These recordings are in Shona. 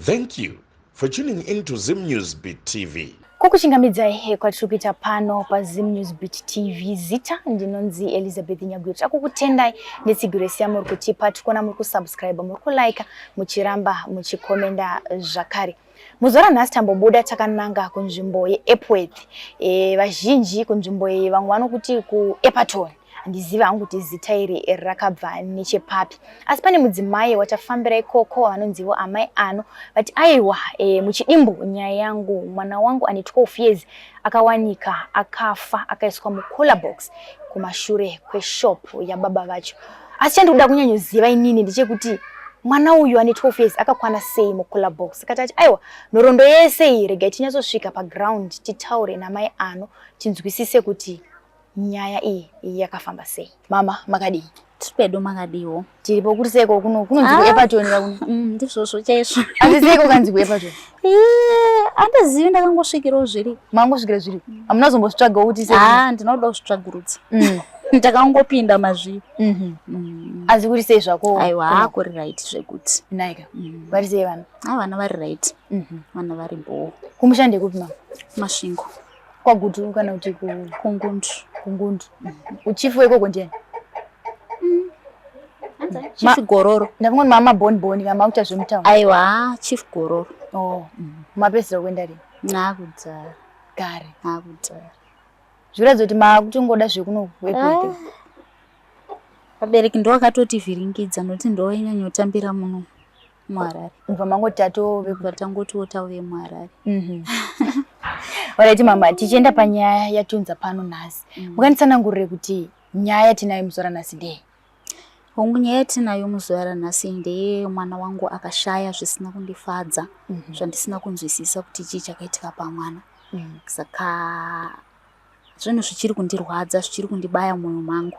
Thank you for tuning in to Zim News Beat TV. Kukushingamidza ihe kwatiri pano pa Zim News Beat TV zita ndinonzi Elizabeth Nyagwiri akukutendai netsigiro siyamo kutipa tikona muri kusubscribe muri kulike muchiramba muchikomenda zvakare muzora nhasi tambobuda takananga kunzvimbo yeEpworth vazhinji kunzvimbo vamwe vanokuti kuEpperton ndiziva hangu kuti zita iri rakabva nechepapi asi pane mudzimai watafambira ikoko anonziwo amai ano but aiwa muchidimbo nyaya yangu mwana wangu ane 12 years akawanika akafa akaiswa mukula box kumashure kweshop yababa vacho asi chandoda kunyanyoziva inini ndechekuti mwana uyu ane 12 years akakwana sei mukula box akati aiwa nhoroondo yese iyi rega tinyatsosvika pa ground titaure namai ano tinzwisise kuti nyaya iyi yakafamba sei. Mama makadi tipedo makadiwo tiripo kuti seko kunonzi kuEpperton kakuno ndizvozvo chaizvo andiseko kanzi kuEpperton andazivi ndakangosvikirawo zviri mangosvikira zviri amunazombosvitsvaga kuti seko ndinoda kusvitsvagurudza ndakangopinda mazviri asi kuti sei zvako aiwa kuri right zvekuti naika vari sei vana vana vari right vana vari bho kumushande kupi mama masvingo kwagutu kana kuti kungundu uchifu wekoko ndiani chief gororo ndavamwe mama bonboni kama kuita zvemutauni aiwa chief gororo mapesera kuenda rini nakudzara gare nakudzara zviratidza kuti makutongoda zvekuno kuEpworth vabereki ndovakatoti vhiringidza nokuti ndovanyanyotambira muno muHarare ubva mangoti tangoti tauve muHarare Alright mama tichienda panyaya yatunza pano nhasi mukanditsanangurire kuti nyaya tinayo muzora nhasi ndeye nyaya tinayo muzora nhasi ndeye mwana wangu akashaya zvisina kundifadza zvandisina kunzwisisa kuti chii chakaitika pamwana saka zvinhu zvichiri kundirwadza zvichiri kundibaya mwoyo mangu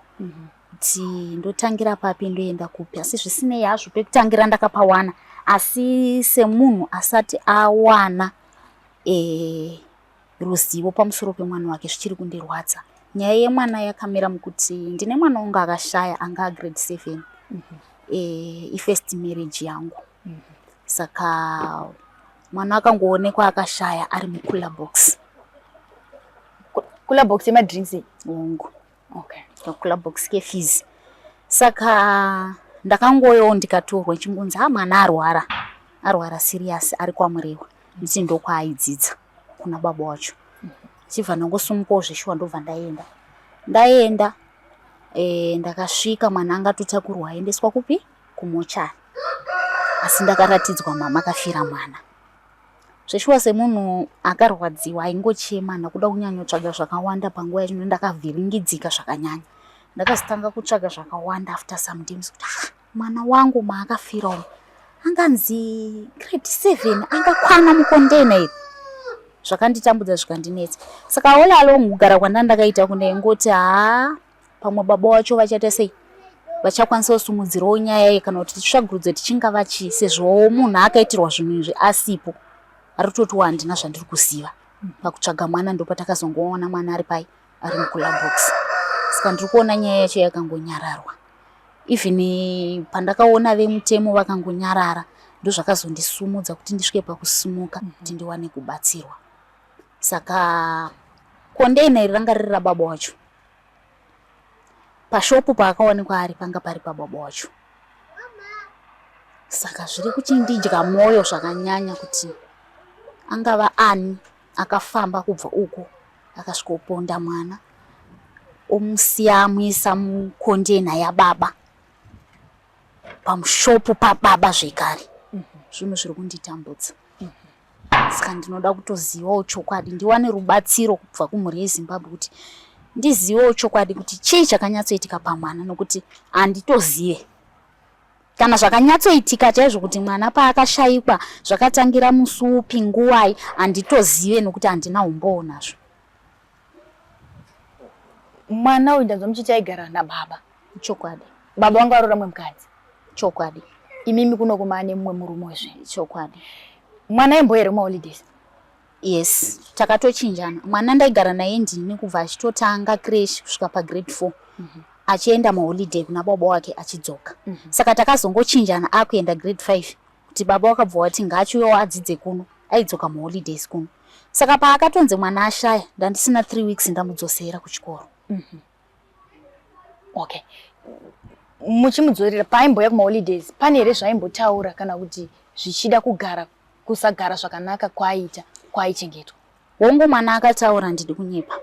kuti ndotangira papi ndoenda kupi asi zvisinei hazvo pekutangira ndakapawana asi semunhu asati awana ruzivo pamusoro pemwana wake zvichiri kundirwadza nyaya yemwana yakamira mukuti ndine mwana wangu akashaya anga grade 7 ifirst marriage yangu saka mwana akangoonekwa akashaya ari mukula box yemadrinks wongo kula box kefizi saka ndakangoyo ndikatorwa chimbunzi mwana arwara serious ari kwamurewa nditi ndokwaidzidza kuna baba wacho chibva ndangosumukawo zveshuwa ndobva ndaenda ndakasvika mwana angatotakurwa aendeswa kupi kumochari asi ndakaratidzwa mama akafira mwana zveshuwa semunhu akarwadziwa aingochema ndakuda kunyanyotsvaga zvakawanda panguva yacho ndakavhiringidzika zvakanyanya ndakazotanga kutsvaga zvakawanda after some days kuti mwana wangu maakafira umu anganzi grade 7 angakwana mukondeina iri zvakanditambudza zvikandinetsa saka olalo kugara kwandandakaita kunengoti pamwe baba wacho vachaita sei vachakwanisa kusumudzirawo nyaya iyi kana kuti titsvagurudze tichinga vachi sezvo munhu akaitirwa zvinhu izvi asipo aritotiwo handina zvandiri kuziva pakutsvaga mwana ndopatakazongoona mwana ari pai ari mukula box saka ndiri kuona nyaya yacho yakangonyararwa even pandakaona vemutemo vakangonyarara ndozvakazondisumudza kuti ndisvike pakusumuka kuti ndiwane kubatsirwa saka kondeina iri ranga riri rababa wacho pashopu paakaonekwa ari panga pari pababa wacho saka zviri kuchindidya mwoyo zvakanyanya kuti angava ani akafamba kubva uko akasvikoponda mwana omusiya amuisa mukondeina yababa pamushopu pababa zvekare zvinhu zviri kunditambudza saka ndinoda kutozivawo chokwadi ndiwane rubatsiro kubva kumhuri yeZimbabwe kuti ndizivewo chokwadi kuti chii chakanyatsoitika pamwana nokuti handitozive kana zvakanyatsoitika chaizvo kuti mwana paakashayikwa zvakatangira musi upi nguwai handitozive nokuti handina umbowo nazvo mwana uyu ndanzwa muchiti aigara nababa chokwadi baba wangu arora mumwe mukadzi chokwadi imimi kuno kumane mumwe murume wezve chokwadi mwana aimboyere kumaholidays yes takatochinjana mwana ndaigara naye ndini kubva achitotanga crash kusvika pagrade 4 achienda maholiday kuna baba wake achidzoka saka takazongochinjana akuenda grade 5 kuti baba wakabva wati ngachiuyawo adzidze kuno, aidzoka muholidays kuno. Saka paakatonze mwana ashaya, ndandisina 3 weeks ndamudzosera kuchikoro. Okay. Muchimudzorera paaimboya kumaholidays, pane here zvaimbotaura kana kuti zvichida kusagara zvakanaka kwaaichengetwa? Wongo mwana akataura ndidi kunyepa.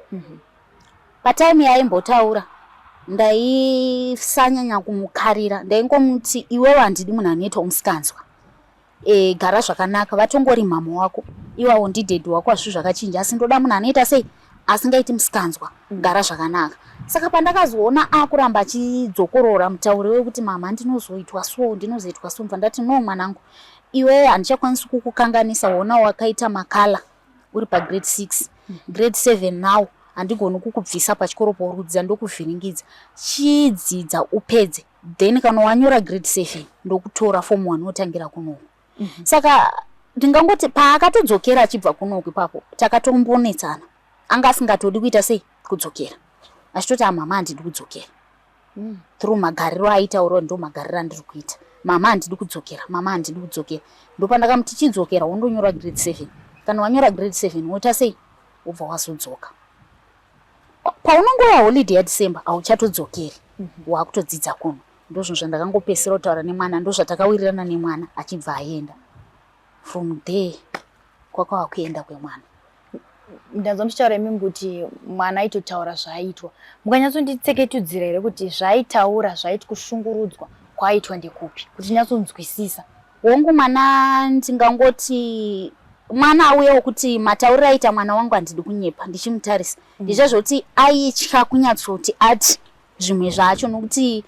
Patime yaimbotaura ndaisanyanya kumukarira, ndaingomuti iwewe handidi munhu anoita umusikanzwa. Gara zvakanaka, vatongori mama wako, iwawo ndidhedhi wako, hazvo zvakachinja, asi ndoda munhu anoita sei asingaiti musikanzwa, gara zvakanaka. Saka pandakazoona akuramba achidzokorora mutauro wekuti mama ndinozoitwa so, mva ndati no mwanangu, iwe handichakwanisi kukukanganisa, wona wakaita makala uri pagrade 6, grade 7 now, handigoni kukubvisa pachikoro pauri kudzidza ndokuvhiringidza. Chidzidza upedze, then kana wanyora grade 7 ndokutora form 1 wotangira kunoku. Saka ndingangoti paakatodzokera achibva kunoku ipapo takatombonetsana. Anga asingatodi kuita sei kudzokera. Achitoti mama handidi kudzokera. Through magariro aitaura ndo magariro andiri kuita. Mama handidi kudzokera, mama handidi kudzokera. Ndopandakamuti chidzokera wondonyora grade 7. Kana wanyora grade 7 woita sei ubva wazodzoka. Paunongoya holiday yaDecember auchatodzokeri. Wakutodzidza kuno. Ndozvo zvandakangopesera kutaura nemwana, ndozvatakawirirana nemwana achibva aenda. From there kwakava kuenda kwemwana. Ndanzwa muchitaura imimi kuti mwana aitotaura zvaaitwa. Mukanyatsonditseketudzira here kuti zvaaitaura zvaiti kushungurudzwa kwaaitwa ndekupi kuti nyatsonzwisisa? Wongo mwana ndingangoti mwana auyewo kuti matauriro aita mwana wangu handidi kunyepa ndichimutarisa. Ndichazvoti aitya kunyatsoti ati zvimwe zvacho nokuti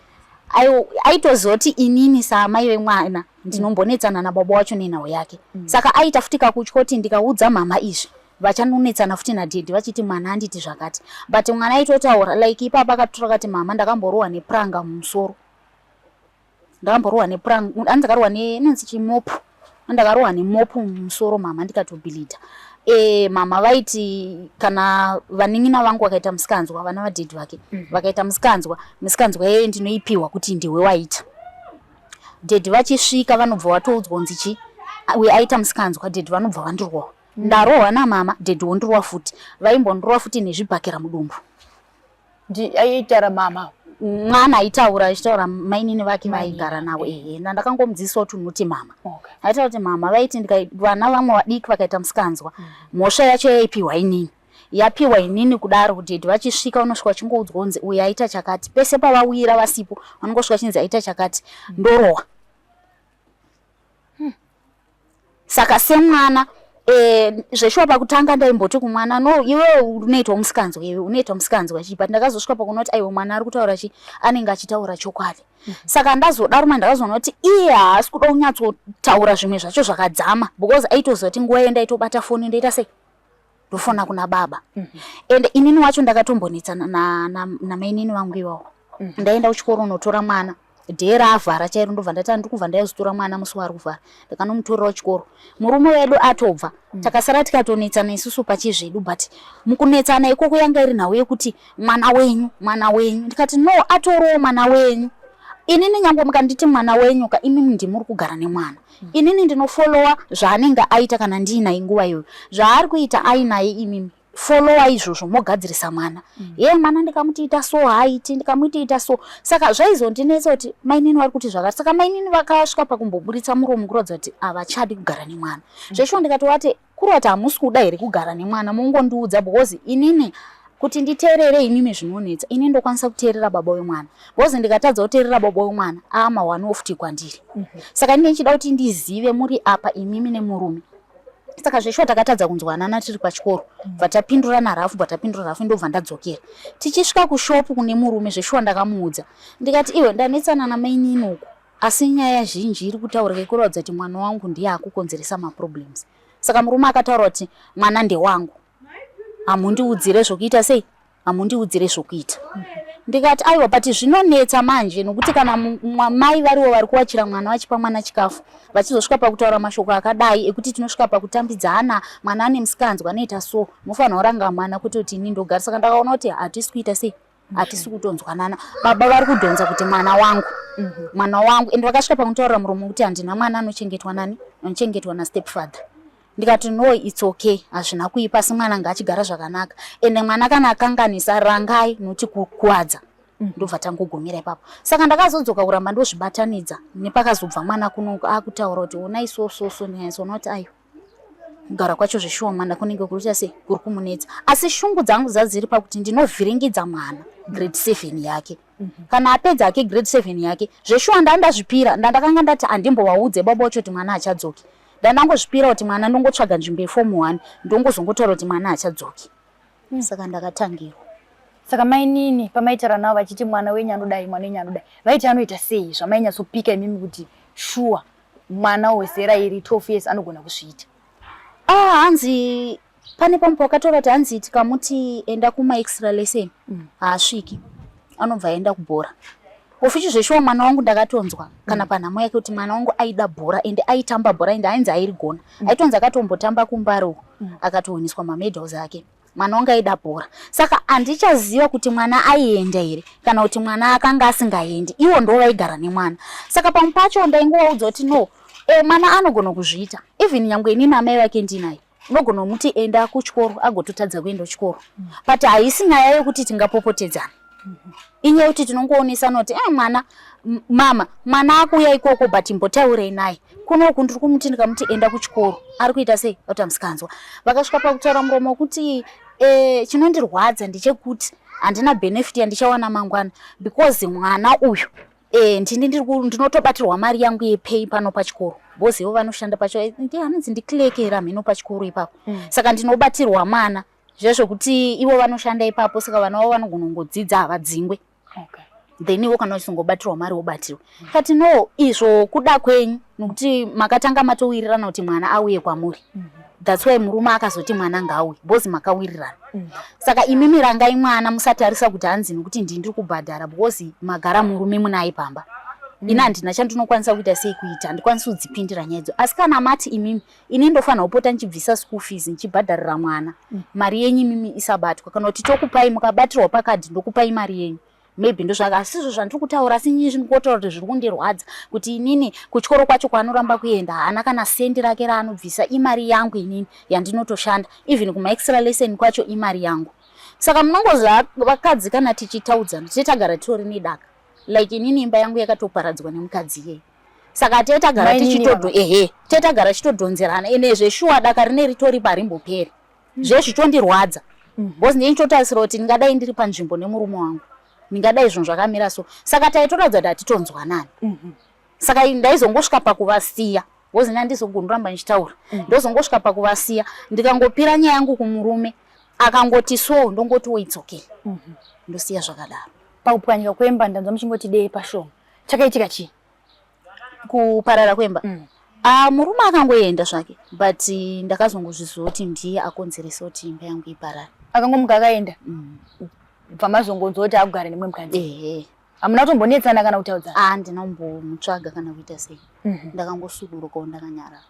aitozoti inini saamai vemwana ndinombonetsana nababa wacho nenhau yake. Saka aita futi kakutyoti ndikaudza mama izvi vachanonetsana futi nadhedhi vachiti mwana handiti zvakati. But mwana aitotaura like ipapa akatora kati mama ndakamborohwa nepranga mumusoro. Ndakamborohwa nepranga, andakarohwa nenzi chimopu. Ndakarohwa nemopu mumusoro mama ndikatobhilidha. Mama vaiti kana vaning'ina vangu vakaita musikanzwa, vana vadhedhi vake vakaita musikanzwa yeye ndinoipiwa kuti ndiwe waita. Dhedhi vachisvika vanobva vatoudzwa kunzi chi uye aita musikanzwa, dhedhi vanobva vandirwa. Ndarohwa namama, dhedhi wondirwa futi. Vaimbondirwa futi nezvibhakera mudumbu. Aitara mama mwana aitaura achitaura mainini vake vaigara nawo. Ndakangomudzidzisa kuti unoti mama. Aitaura kuti mama vaiti vana vamwe vadiki vakaita musikanzwa, mhosva yacho yaipiwa inini. Yapiwa inini kudaro kuti vachisvika unosvika chingoudzwa kunzi uyu aita chakati. Pese pavawira vasipo vanongosvika chinzi aita chakati, ndorohwa. Saka semwana zveshuwa pakutanga ndaimboti kumwana no iwe unoita musikanzwa, iwe unoita musikanzwa chipa. Ndakazosvika pakunoti aiwa mwana ari kutaura chi anenge achitaura chokwadi. Saka ndazodaruma ndakazoona kuti iye haasi kuda kunyatsotaura zvimwe zvacho zvakadzama because aitozoti nguva yendaitobata foni ndoita sei ndofona kuna baba. And inini wacho ndakatombonetsana namainini vangu iwawo. Ndaenda kuchikoro unotora mwana dhera avhara chairo ndobva ndati ndikubva ndaizotora mwana musi wari kuvhara ndakanomutorera kuchikoro. Murume wedu atobva takasara tikatonetsana isusu pachizvedu, but mukunetsana ikoko yanga iri nhau yekuti mwana wenyu ndikati no atorowo mwana wenyu. Inini nyange mukanditi mwana wenyu ka imimi ndimuri kugara nemwana. Inini ndinofollowa zvaanenge aita kana ndinaye nguva iyoyo. Zvaari kuita ainaye imimi followa izvozvo mogadzirisa mwana. Mwana ndikamuita so haiti, ndikamuita so. Saka zvaizondinetsa kuti mainini vari kuti zvakati. Saka mainini vakasvika pakumboburitsa muromo kurodza kuti avachadi kugara nemwana. Zvesho ndikatoti kuroti hamusi kuda here kugara nemwana, mungondiudza because inini kuti nditeerere imimi zvinonetsa. Ini ndokwanisa kuteerera baba wemwana. Because ndikatadza kuteerera baba wemwana amahwani ofuti kwandiri. Saka ndine chida kuti ndizive muri apa imimi nemurume. Saka zveshuwa takatadza kunzwanana tiri pachikoro. Vatapindurana rafu, ndobva ndadzokera. Tichisvika kushopu kune murume zveshuwa ndakamuudza. Ndikati iwe ndanetsana namainini uku. Asi nyaya zhinji iri kutaurika ikurodza kuti mwana wangu ndiye akukonzeresa maproblems. Saka murume akataura kuti mwana ndewangu. Amundiudzire zvokuita sei? Amundiudzire zvokuita. Ndikati aiwa but zvinonetsa manje nokuti kana mai variwo vari kuwachira mwana vachipa mwana chikafu vachizosvika pakutaura mashoko akadai ekuti tinosvika pakutambidzana mwana ane musikanzwa anoita so mufanira kuranga mwana kuti ini ndogara. Saka ndakaona kuti hatisi kuita sei, hatisi kutonzwanana. Baba vari kudhonza kuti mwana wangu mwana wangu ende vakasvika pakutaurira muromo kuti handina mwana anochengetwa nani anochengetwa nastepfather. Ndikati no, it's okay, hazvina kuipa, asi mwana ngaachigara zvakanaka, ende mwana kana akanganisa rangai nokuti kukuwadza. Ndobva tangogumira ipapo. Saka ndakazodzoka kuramba ndozvibatanidza nepakazobva mwana kunoku akutaura kuti ona isoso neaisoona kuti ayo kugara kwacho zveshoma ndakunenge kuruta sei kuri kumunetsa. Asi shungu dzangu dzadziri pakuti ndinovhiringidza mwana grade 7 yake. Kana apedza yake grade 7 yake zveshoma ndandazvipira, ndandakanga ndati andimbowaudze baba wacho kuti mwana achadzoki. Ndanangozvipira kuti mwana ndongotsvaga nzvimbo yeform 1 ndongozongotaura kuti mwana achadzoki. Saka ndakatangirwa. Saka mai nini pamaitara navo vachiti mwana wenyu anodai mwana wenyu anodai vaiti anoita sei zvamainyasopika imimi kuti shuwa mwana wezera iri 12 years anogona kuzviita? Hanzi pane pamwe pakatora kuti hanzi tikamuti enda kuma extra lesson haasviki, anobva aenda kubhora. Ofichi zveshuwa mwana wangu ndakatonzwa kana panhamo yake kuti mwana wangu aida bhora ende aitamba bhora ende ainzi airigona. Aitonzi akatombotamba kumbaro akatowaniswa mamedals ake. Mwana wangu aida bhora. Saka handichaziva kuti mwana aienda here kana kuti mwana akanga asingaendi. Ivo ndo vaigara nemwana. Saka pamwe pacho ndaingovaudza kuti no, mwana anogona kuzviita. Even nyangwe inini amai vake ndinaye. Unogona kumuti enda kuchikoro agototadza kuenda kuchikoro. But haisi nyaya yokuti tingapopotedzana. Inyaya kuti tinongoonesana kuti mama mwana akuuya ikoko but imbotaurei naye. Kunoku ndiri kumuti ndikamuti enda kuchikoro. Ari kuita sei? Kuti musikanzwa. Vakasvika pakutaura muromo kuti chinondirwadza ndechekuti handina benefit yandichawana mangwana because mwana uyu ndinotobatirwa mari yangu yepay pano pachikoro. Bosi ivo vanoshanda pacho hanzi ndikilekera mhino pachikoro ipapo. Saka ndinobatirwa mwana zvezvokuti ivo vanoshanda ipapo, saka vana vavo vanogona kungodzidza havadzingwe. Then ivo kana uchingobatirwa mari wobatirwa. Kati no, izvo kuda kwenyu nokuti makatanga matowirirana kuti mwana auye kwamuri. That's why murume akazoti mwana ngauye bozi makawirirana. Saka imimi rangai mwana musatarisa kuti hanzi nokuti ndiri kubhadhara bozi magara murume munaye pamba. Ina handina chandinokwanisa kuita sei kuita, handikwanisi kudzipindira nyaya idzo. Asi kana mati imimi ini ndofanira kupota ndichibvisa school fees ndichibhadharira mwana, mari yenyu imimi isabatwa. Kana kuti tokupai mukabatirwa pakadhi ndokupai mari yenyu, maybe ndozvaka. Asizvo zvandiri kutaura, asi nyinyi zvinotaura kuti zviri kundirwadza kuti inini kuchikoro kwacho kwanoramba kuenda haana kana sendi rake raanobvisa. Imari yangu inini yandinotoshanda, even kuma extra lesson kwacho imari yangu. Saka munongozva vakadzi kana tichitaudzana tetagara tori nedaka. Like inini imba yangu yakatoparadzwa nemukadzi yeye. Saka tetagara tetagara chitodonzerana ene zveshuwa daka rine ritori parimboperi. Zvezvitondirwadza. Bozi ndinototarisira kuti ndingadai ndiri panzvimbo nemurume wangu. Ningadai izvo zvakamira so. Saka taitoradza kuti atitonzwanani. Saka ndaizongosvika pakuvasiya. Bozi ndandizogondoramba ndichitaura. Ndozongosvika pakuvasiya ndikangopira nyaya yangu kumurume akangoti so ndongoti it's okay. Ndosiya zvakadaro. Pakupwanyika kwemba ndanzwa muchingoti dei pashoma. Chakaitika chii? Kuparara kwemba. Murume akangoenda zvake, but ndakazongozviziva kuti ndiye akonzeresa kuti imba yangu iparare. Akangomuka akaenda. Pamazongonzwa kuti akugara nemwe mukadzi. Hamuna kutombonetsana kana kutaudza? Ndinomutsvaga kana kuita sei. Ndakangosukuruka ndakanyarara.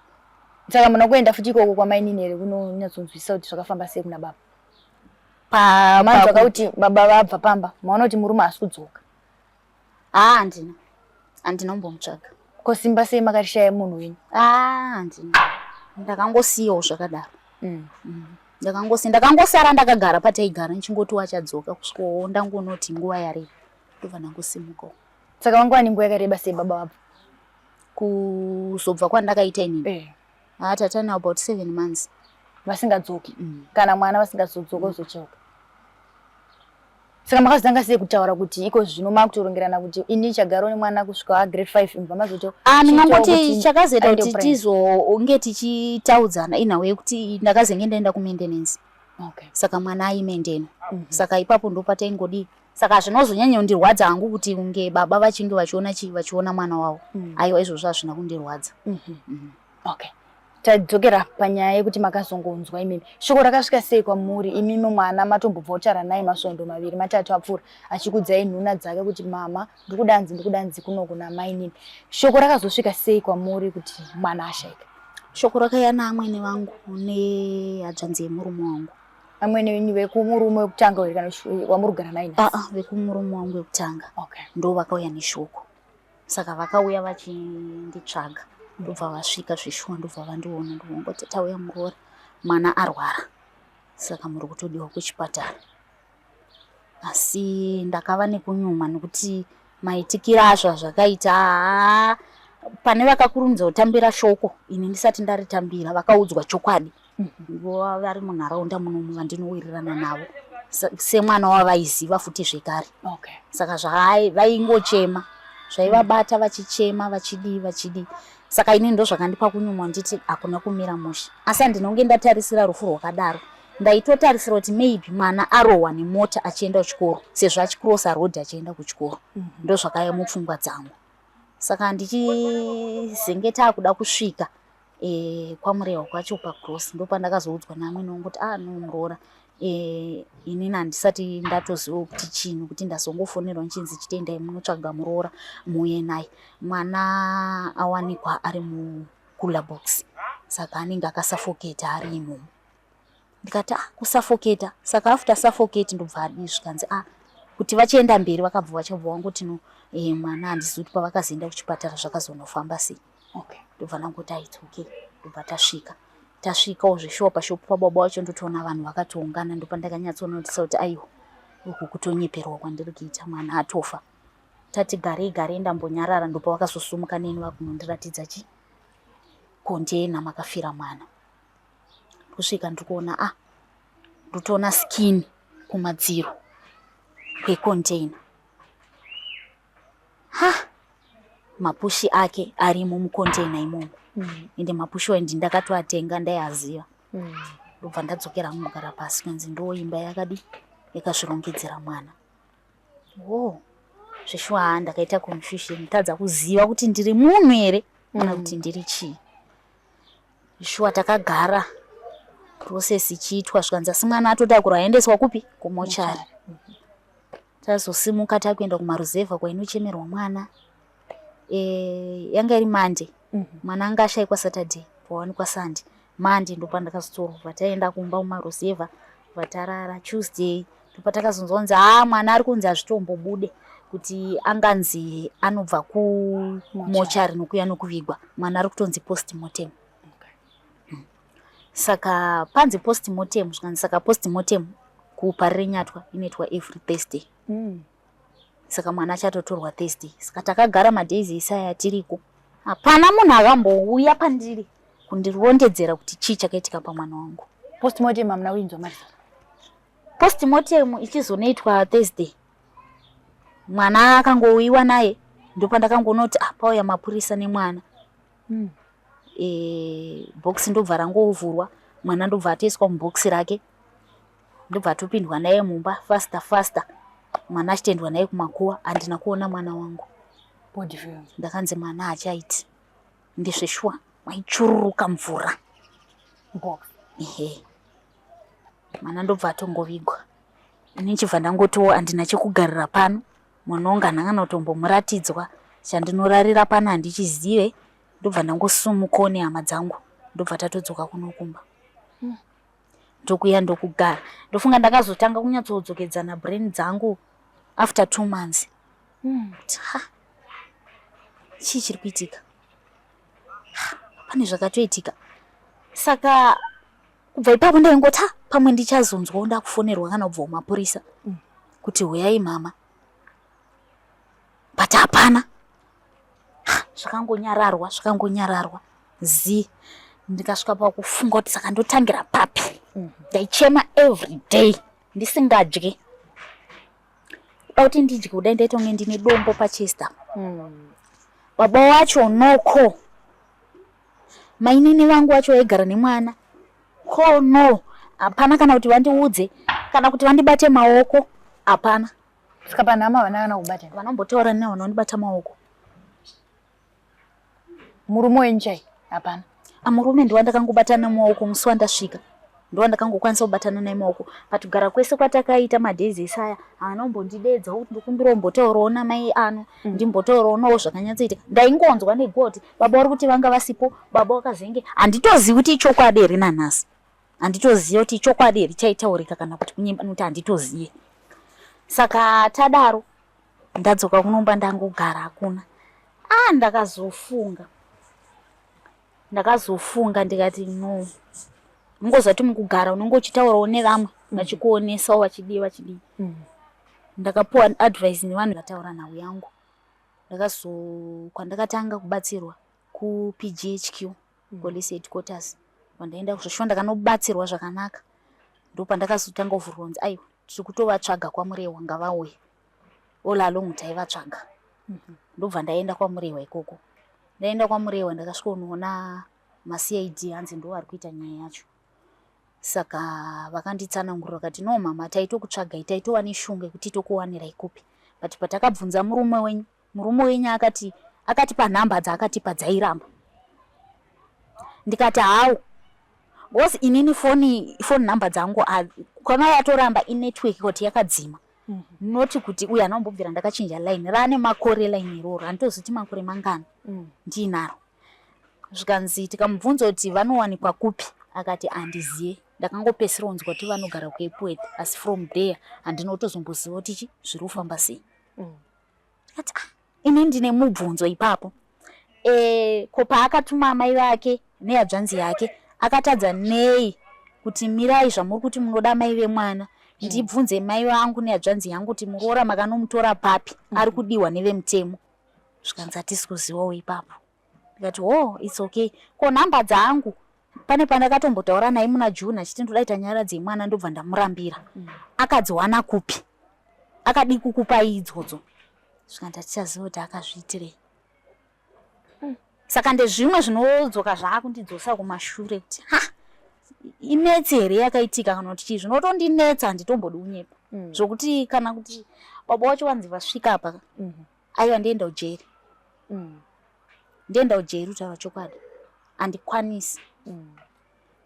Saka muna kuenda futi ikoko kwamai nini here kunonyatsonzwisisa kuti zvakafamba sei kuna baba? Manzwa kuti baba vabva pamba, maona kuti murume asi kudzoka. Handinombomtsvaga. Kosimba sei makarishaya munhu wenyu? Handina. Ndakangosiyawo zvakadaro. Ndakangosara ndakagara pataigara ndichingoti wachadzoka kusvikowo ndangonoti nguva yareba ndobva ndangosimukawo. Saka wanga wani nguva yakareba sei baba vabva? Kuzobva kwandakaita inini. Tatana about 7 months. Vasingadzoki. Kana mwana vasingazodzoka uzochoka. Saka makazanga sei kutaura kuti iko zvino makutorongerana kuti ini chagaro nemwana kusvika grade 5 imba mazoto? Ndingangoti chakazoita kuti tizonge tichitaudzana inhawo yekuti ndakazenge ndaenda kumaintenance. Saka mwana aimendeni. Saka ipapo ndopataingodi. Saka zvinozonyanya kundirwadza hangu kuti unge baba vachinge vachiona mwana wavo. Aiwa izvozvo hazvina kundirwadza. Tadzokera panyaya yekuti makazongonzwa imimi. Shoko rakasvika sei kwamuri imimi mwana matombobva uchara naye masvondo 2 3 apfuura achikudzai nhuna dzake kuti mama ndikudanzi kuno kuna mai nini. Shoko rakazosvika sei kwamuri kuti mwana ashaika? Shoko rakauya naamwene vangu nehadzvanzi yemurume wangu. Amwene wenyu vekumurume wekutanga here kana wamurugara naye? Vekumurume wangu wekutanga. Ndo vakauya neshoko. Saka vakauya vachinditsvaga, ndobva vasvika zvishwa, ndobva vandiona, ndongoti tauya muroora, mwana arwara, saka muri kutodiwa kuchipatara. Asi ndakava nekunyuma nekuti maitikira azvo zvakaita pane vakakurumidza kutambira shoko ini ndisati ndaritambira vakaudzwa chokwadi. Nguva vari munharaunda munomu vandinowirirana navo semwana wavaiziva futi zvekare. Saka vaingochema zvaivabata vachichema vachidi. Saka ini ndo zvakandipa kunyuma nditi hakuna kumira mushe. Asi handinonge ndatarisira rufu rwakadaro. Ndaitotarisira kuti maybe mwana arohwa nemota achienda kuchikoro sezvo achikrosa road achienda kuchikoro. Ndo zvakaya mupfungwa dzangu. Saka ndichizengeta kuda kusvika kwamurehwa kwacho pacross ndopandakazoudzwa namwe kuti muroora ini handisati ndatoziva kuti chinhu kuti ndazongofonerwa nchinzi chitendai munotsvaga muroora muuye naye. Mwana awanikwa ari mukula box, saka anenge akasafoketa ari imomo. Ndikati kusafoketa, saka after suffocate ndobva adi zvikanzi kuti vachienda mberi vakabva vachabva vangoti mwana handisi kuti pavakazoenda kuchipatara zvakazonofamba sei. Ndobva ndangoti it's okay. Ndobva tasvikawo zvishuwa pashopu pababa wacho ndotoona vanhu vakatoungana, ndopandakanyatsoonotisa kuti aiwa uku kutonyeperwa kwandiri kuita, mwana atofa. Tati garei ndambonyarara, ndopa vakazosumuka neni vakunondiratidza kontena makafira mwana. Kusvika ndikuona ndotoona skin kumadziro kwekonteina. Mapushi ake arimo mukonteina imomo. Ende mapushi waindi ndakatoatenga ndaiaziva. Ndobva ndadzokera mugara pasi kunzi ndoimba yakazvirongedzera mwana. Zvishwa ndakaita confusion, tadza kuziva kuti ndiri munhu here kana kuti ndiri chii. Zvishwa takagara process ichiitwa zvikanzi asi mwana atotakurwa aendeswa kupi? Kumochari. Tazosimuka takuenda kumaruzevha kwainochemerwa mwana. Yanga iri Monday. Mwana anga ashayikwa Saturday, pawanikwa Sunday. Monday ndopandakazotorwa taenda kumba kumaruzevha vatarara. Tuesday ndopatakazonzonzi mwana ari kunzi azvitombobude kuti anganzi anobva kumochari nokuya nokuvigwa. Mwana ari kutonzi postmortem. Saka panzi postmortem zvikanzi saka postmortem kuparire nyatwa inoitwa every Thursday. Saka mwana achatotorwa Thursday. Saka takagara madays isaya tiriko. Hapana munhu akambouya pandiri kundirondedzera kuti chii chakaitika pamwana wangu. Postmortem hamuna kuinzwa mari? Postmortem ichizonoitwa Thursday. Mwana akangouyiwa naye ndopandakangonoti pauya mapurisa nemwana. Box ndobva rangovhurwa, mwana ndobva atoiswa mubox rake, ndobva atopindwa naye mumba faster. Mwana achitendwa naye kumakuwa, handina kuona mwana wangu. Ndakanzi mwana hachaiti. Ndezveshwa maichururuka mvura. Mwana ndobva atongovigwa. Ini nchibva ndangotiwo handina chekugarira pano. Mwana wangu handangana kutombomuratidzwa. Chandinorarira pano handichizive. Ndobva ndangosumukawo nehama dzangu. Ndobva tatodzoka kunokumba. Ndokuya ndokugara. Ndofunga ndakazotanga kunyatsodzokedzana brain dzangu after 2 months. Chii chiri kuitika? Pane zvakatoitika. Saka kubva ipapo ndaingoti pamwe ndichazonzwawo ndakufonerwa kana kubva kumapurisa kuti huyai mama. But hapana. Zvakangonyararwa. Ndikasvika pakufunga kuti saka ndotangira papi. Ndaichema every day ndisingadyi. Kuti ndidye kudai ndaitonge ndine dombo pachesta. Baba wacho noko. Mainini vangu wacho vaigara nemwana. No. Hapana kana kuti vandiudze kana kuti vandibate maoko. Hapana. Saka panhama vanakana kubata? Vanombotaura nena vanondibata maoko. Murume wenchai? Hapana. Murume ndiwandakangobatana maoko musi wandasvika. Ndowandakangokwanisa kubatana naye maoko. Patugara kwese kwatakaita madays esaya anombondidedza kuti ndikumbira umbotaurawo namai ano, ndimbotaurawo zvakanyatsoitika. Ndaingonzwa negoti baba vari kuti vanga vasipo, baba wakazenge. Handitozivi kuti ichokwadi here nanhasi. Handitozivi kuti ichokwadi here chaitaurika kana kuti kunyimba nokuti handitozivi. Saka tadaro ndadzoka kunomba ndangogara hakuna. ndakazofunga ndikati no ngozati mukugara unenge uchitaurawo nevamwe vachikuonesawo vachidii ndakapuwa advice nevanhu vataura nhau yangu kwandakatanga kubatsirwa kuPGHQ police headquarters pandaenda kuzvoshuwa ndakanobatsirwa zvakanaka ndopandakazotanga kuvhurwa kunzi aiwa tiri kutovatsvaga kwaMurewa ngavauye all along taivatsvaga ndobva ndaenda kwaMurewa ikoko. Ndaenda kwaMurewa ndakasvika kunoona maCID hanzi ndo vari kuita nyaya yacho. Saka vakanditsanangurira vakati no mama taitokutsvagai taitova neshunge kuti tokuwanira ikupi. But patakabvunza murume wenyu akatipa nhamba dzaakatipa dzairamba. Ndikati hawo because inini phone number dzangu kana yatoramba inetwork kuti yakadzima. Noti kuti uya anombobvira ndakachinja line rane makore line iroro andozoti makore mangana ndinaro. Zvikanzi tikamubvunza kuti vanowanikwa kupi akati andiziye. Ndakangopesera unzwa kuti vanogara kuEpwet asi from there andinotozomboziva kuti zviri kufamba sei. Ati ini ndine mubvunzo ipapo. Ko paakatuma mai vake nehadzvanzi yake akatadza nei kuti mirai zvamuri kuti munoda mai vemwana ndibvunze mai vangu nehadzvanzi yangu kuti muroora makanomutora papi ari kudiwa nevemutemo. Zvikanzi hatisi kuzivawo ipapo. Ndikati it's okay. Ko nhamba dzangu pane pandakatombotaura naye muna June achiti ndodaita nyara dzemwana ndobva ndamurambira. Akadziwana kupi? Akadi kukupa idzodzo. Zvikanzi tichaziva kuti akazviitirei. Saka ndezvimwe zvinodzoka zvakundidzosa kumashure kuti inetsi here yakaitika kana kuti chii zvinotondinetsa handitombodi unyepa. Zvokuti kana kuti baba wacho wanzi vasvika apa aiwa ndienda ujeri. Ndienda ujeri utaura chokwadi. Handikwanisi.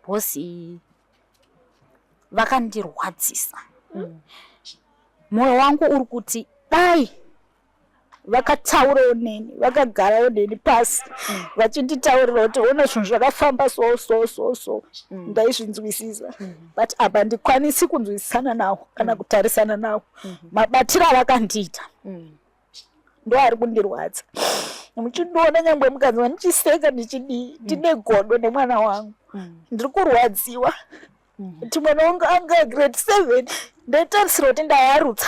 Bosi vakandirwadzisa. Moyo wangu uri kuti dai vakataurawo neni vakagarawo neni pasi vachinditaurira kuti ona zvinhu zvakafamba so ndaizvinzwisisa but apa ndikwanisi kunzwisisana nawo kana kutarisana nawo. Mabatiro avakandiita ndo ari kundirwadza. Muchindiona nyangwe mukadzi vanichiseka ndichidii ndine godo nemwana wangu ndiri kurwadziwa. Kuti mwana wangu anga grade 7 ndaitarisira kuti ndayarutsa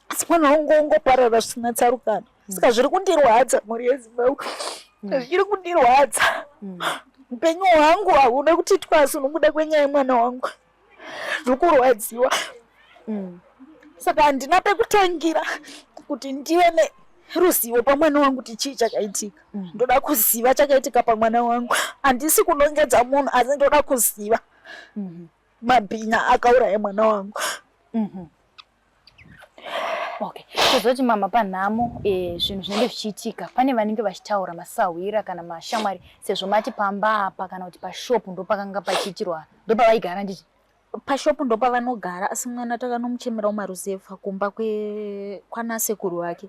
asi mwana wangu ongoparara zvisina tsarukano. Saka zviri kundirwadza mhuri yeZimbabwe zviri kundirwadza. Upenyu hwangu hauna kuti twasi nokuda kwenyaya yemwana wangu ndiri kurwadziwa. Saka handina pekutangira kuti ndive neruzivo pamwana wangu kuti chii chakaitika. Ndoda kuziva chakaitika pamwana wangu. Handisi kunongedza munhu asi ndoda kuziva mabhinya akauraya mwana wangu. Okay. Kuzoti mama panhamo zvinhu zvinenge zvichiitika pane vanenge vachitaura masahwira kana mashamwari sezvo mati pamba apa kana kuti pashopu ndo pakanga pachiitirwa ndo pavaigara nditi. Pashopu ndo pavanogara asi mwana takanomuchemera mumaruzevha kumba kwanasekuru wake.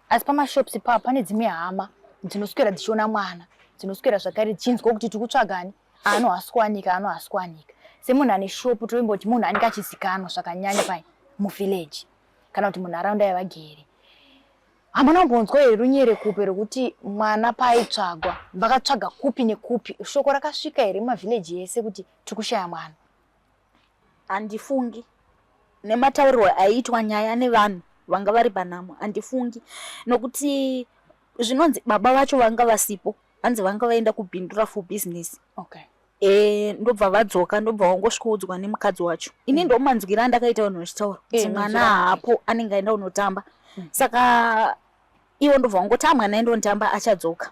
Asi pamashops ipapo pane dzimwe hama dzinoswera dzichiona mwana dzinoswera zvakare dzichinzwa kuti tikutsvagani anohaswanika semunhu ane shopu toimboti munhu anenge achizikanwa zvakanyanya pai muvillage kana kuti munharaunda yavagere. Hamuna kumbonzwa here runyere kupi rekuti mwana paaitsvagwa vakatsvaga kupi nekupi shoko rakasvika here mumavhileji yese kuti tikushaya mwana? Handifungi nemataurirwo aiitwa nyaya nevanhu vanga vari panhamo handifungi nokuti zvinonzi baba vacho vanga vasipo hanzi vanga vaenda kubhindura for business. Okay. Ndobva vadzoka ndobva wangosvikodzwa nemukadzi wacho. Ini ndomanzwira ndakaita vanhu vachitaura kuti mwana hapo anenge aenda unotamba. Saka ivo ndobva wangoti mwana aenda unotamba achadzoka.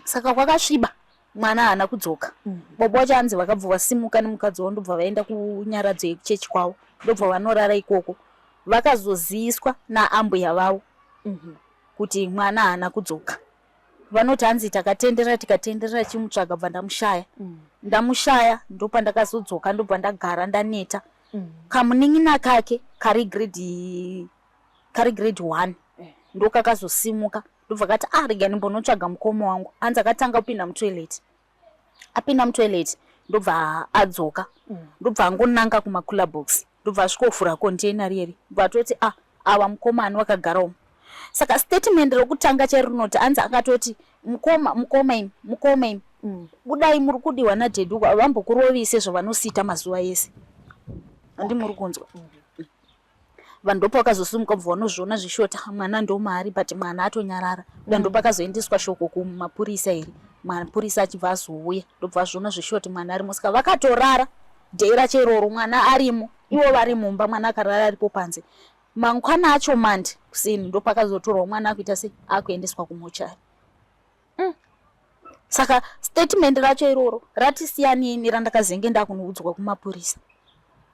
Saka kwakasviba mwana haana kudzoka. Baba wacho hanzi vakabva vasimuka nemukadzi wavo ndobva vaenda kunyaradzo yekuchechi kwavo ndobva vanorara ikoko. Vakazoziswa naambuya vavo kuti mwana haana kudzoka. Vanoti hanzi tikatenderera chimutsvaga bva ndamushaya. Ndamushaya ndopa ndakazodzoka ndobva ndagara ndaneta. Kamunin'ina kake kari grade 1 ndokakazosimuka ndobva kati rega ndimbonotsvaga mukoma wangu. Hanzi akatanga kupinda mutoilet. Apinda mutoilet ndobva adzoka ndobva angonanga kumakula box ndobva asvikovhura container riri vatoti ava mukomani wakagara umo. Saka statement rokutanga charinoti anzi akatoti mukoma imi budai muri kudiwa nadhedhu vambokurovise zvavanosita mazuva ese andi muri kunzwa vanhu ndopo vakazosumuka bva vanozviona zvishota mwana ndomari but mwana atonyarara uda ndo pakazoendeswa shoko kumapurisa here mapurisa achibva azouya ndobva azviona zvishoti mwana arimo saka vakatorara dhei racho iroro mwana arimo ivo vari mumba mwana akarara aripo panze mangwana acho mandi kusini ndo pakazotorwa mwana akuita sei akuendeswa kumochari saka statement racho iroro ratisiyanini randakazenge ndakunoudzwa kumapurisa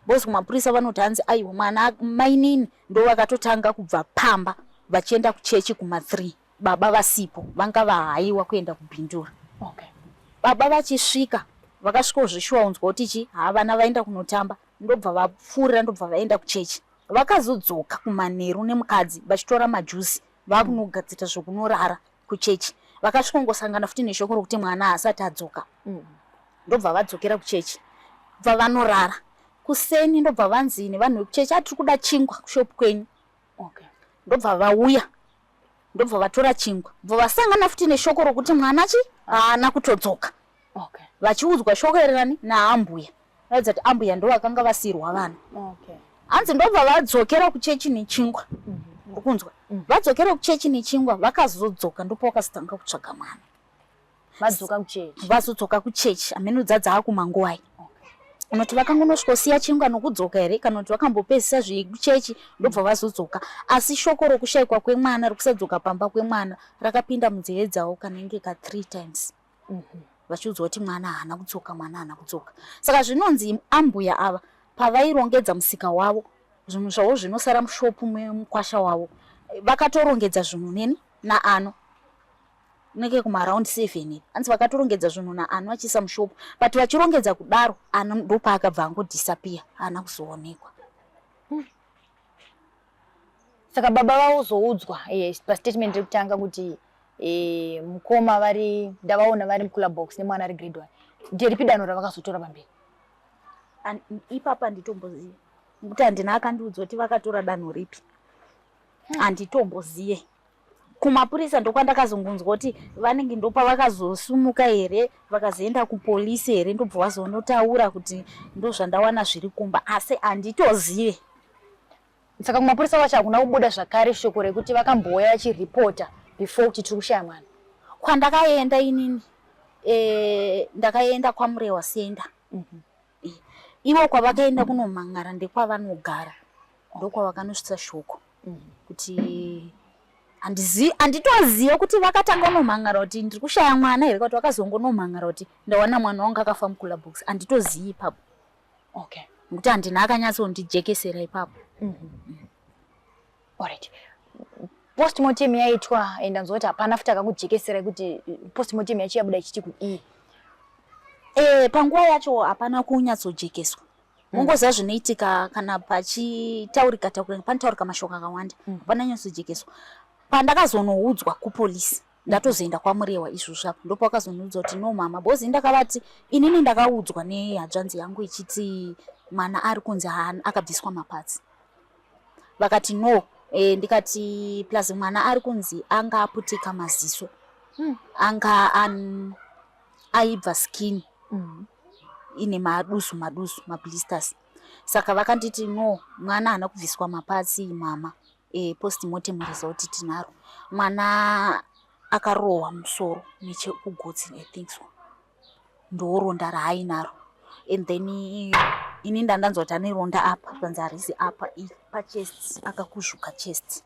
bosi kumapurisa vanoti hanzi aiwa mwana mainini ndo vakatotanga kubva pamba vachienda kuchechi kuma3 baba vasipo vanga vahaiwa kuenda kubhindura baba vachisvika vakasvikozvishuwa unzwa kuti chi havana vaenda kunotamba ndobva vapfuurira ndobva vaenda kuchechi vakazodzoka kumanheru nemukadzi vachitora majusi vakunogadzira zvokunorara kuchechi vakasvikongosangana futi neshoko rokuti mwana haasati adzoka ndobva vadzokera kuchechi bva vanorara kuseni ndobva vanzini vanhu vekuchechi atiri kuda chingwa kushopu kwenyu ndobva vauya ndobva vatora chingwa bva vasangana futi neshoko rokuti mwana chi haana kutodzoka vachiudzwa shoko irani naambuya ratidza kuti ambuya ndo vakanga vasiyirwa vanhu hanzi ndobva vadzokera kuchechi nechingwa muri kunzwa vadzokera kuchechi nechingwa vakazodzoka ndopo vakazotanga kutsvaga mwana vazodzoka kuchechi amenudzadza akumangowai unoti vakangonosvikosiya chingwa nokudzoka here kana kuti vakambopedzisa zvekuchechi ndobva vazodzoka asi shoko rokushayikwa kwemwana rokusadzoka pamba kwemwana rakapinda munzeve dzavo kanenge ka3 times vachiudzwa kuti mwana haana kudzoka saka zvinonzi ambuya ava pavairongedza musika wavo zvinhu zvavo zvinosara mushopu memukwasha wavo vakatorongedza zvinhu neni naano neke kumaraundi 7 hanzi vakatorongedza zvinhu naano achiisa mushopu but vachirongedza kudaro ano ndopa akabva angodhisapiya haana kuzoonekwa saka baba vauzoudzwa pastatement rekutanga kuti mukoma ndavaona vari mukula box nemwana ari grade 1 nderipi danho ravakazotora pamberi ipapa handitombozive nekuti handina akandiudzwa kuti vakatora danho ripi handitombozive kumapurisa ndokwandakazongonzwa kuti vanenge ndopa vakazosumuka here vakazoenda kupolisi here ndobva vazonotaura kuti ndozvandawana zviri kumba asi handitozive saka kumapurisa vacho hakuna kubuda zvakare shoko rekuti vakamboya vachiripota before kuti tiri kushaya mwana kwandakaenda inini ndakaenda kwamurewa senda ivo kwavakaenda kunomangara ndekwavanogara ndokwavakanosvitsa shoko kuti handitozive kuti vakatanga unomangara kuti ndiri kushaya mwana here kuti vakazongonomangara kuti ndawana mwana wangu akafa mukula box handitozive ipapo nekuti handina akanyatsondijekesera ipapo alright postmortem yaitwa ndanzwa kuti hapana futi akakujekesera kuti postmortem yacho yabuda ichiti kudii panguva yacho hapana kunyatsojekeswa mongoziva zvinoitika kana pachitaurika panotaurika mashoko akawanda hapana nyatsojekeswa pandakazonoudzwa kupolisi ndatozoenda kwamurewa izvozvo apo ndopo vakazonoudzwa kuti no mama bozi ndakavati inini ndakaudzwa nehadzvanzi yangu ichiti mwana ari kunzi akabviswa mapatsi vakati no ndikati plus mwana ari kunzi anga aputika maziso anga aibva skin ine madusu mablisters saka vakanditi no mwana haana kubviswa mapatsi mama postmortem result tinaro mwana akarohwa musoro nechekugotsi I think so ndoronda raainaro and then ini ndandanzwa kuti ane ronda apa panzarisi apa pachest akakuzvuka chest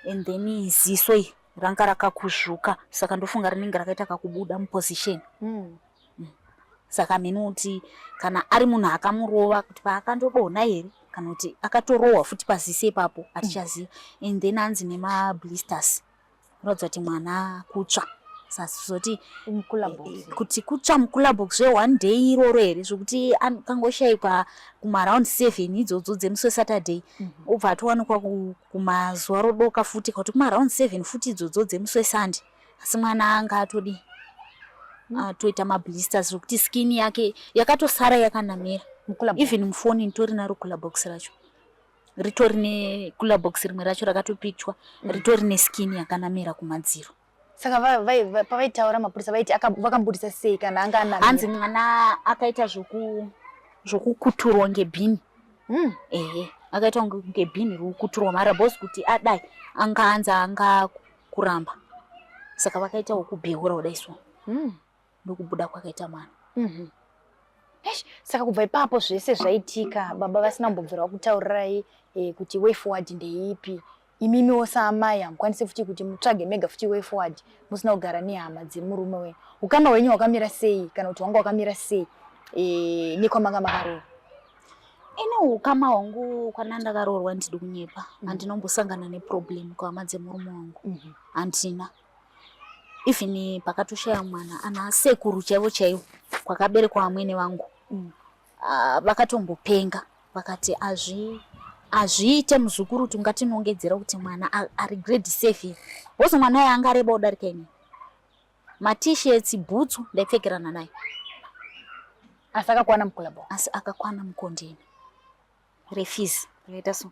and then ziso iri ranga rakakuzvuka saka ndofunga rinenge rakaita kakubuda muposition saka minoti kana ari munhu akamurova kuti paakandodonha here kana kuti akatorohwa futi paziso ipapo hatichaziva and then anzi nemablisters unoratidza kuti mwana kutsva sazoti kuti kutsva mukula box zve1 day iroro here zvokuti kangoshayikwa kumaraundi 7 idzodzo dzemusi wesaturday obva atowanikwa kumazuva rodoka futi kuti kumaraundi 7 futi idzodzo dzemusi wesunday asi mwana anga atodi atoita mablisters zvokuti skin yake yakatosara yakanamira even mufoni nditori naro kula box racho ritori necooler box rimwe racho rakatopictwa ritori neskin yakanamira kumadziro. Saka pavaitaura mapurisa vaiti vakamburisa sei kana anga anamira? Hanzi mwana akaita zvokukuturwa ngebhini. Akaita ngebhini rokuturwa mara bosi kuti adai anga kuramba. Saka vakaita wokubheura udaiswa. Ndokubuda kwakaita mwana. Saka kubva ipapo zvese zvaitika baba vasina kumbobvira kutaurirai kuti way forward ndeipi. Imimiwo saamai hamukwanisi futi kuti mutsvage mega futi way forward musina kugara nehama dzemurume wenyu. Ukama hwenyu hwakamira sei kana kuti wanga wakamira sei nekwamanga makarora? Ine ukama hwangu kwana ndakaroorwa ndiri kunyepa. Handinombosangana neproblem kwahama dzemurume wangu. Handina. Even pakatoshaya mwana ana sekuru chaivo kwakaberekwa amwene wangu. Vakatombopenga vakati azviite muzukuru tungatinongedzera kuti mwana ari grade 7. Bozo mwana yanga areba kudarika ine. T-shirts, boots ndaipfekerana naye. Asi akakwana mukulabo. Asi akakwana mukondeni. Refuse. Reta so.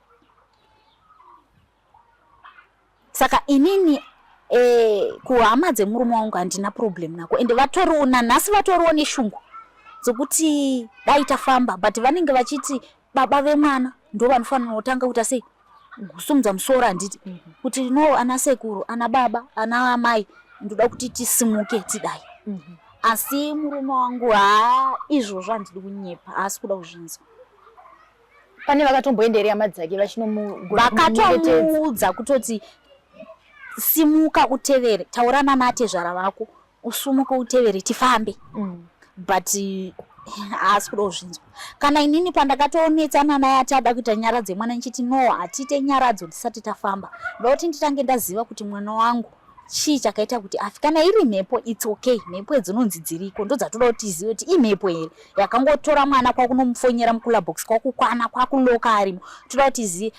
Saka inini kuhama dzemurume wangu handina problem nako. Ende vatoriona nhasi vatoriwo neshungu dzokuti dai tafamba but vanenge vachiti baba vemwana ndo vanofanira kutanga kuita sei kusumudza musoro handiti kuti no ana sekuru ana baba ana amai ndoda kuti tisimuke tidai. Asi murume wangu izvozvo handidi kunyepa asi kuda kuzvinzwa. Pane vakatomboenderera hama dzake vakatomuudza kutoti simuka utevere taurana natezvara vako usumuka utevere tifambe. But asi kuda kuzvinzwa. Kana inini pandakatoonetsana naye atada kuita nyaradze mwana nchiti no atite nyaradzo tisati tafamba. Ndokuti nditange ndaziva kuti mwana wangu chii chakaita kuti afikana iri mhepo it's okay. Mhepo edzinonzi dziriko ndodzatoda kuti tizive kuti imhepo here yakangotora mwana kwakunomufonyera mukula box kwakukwana kwakuloka arimo. Toda kuti tizive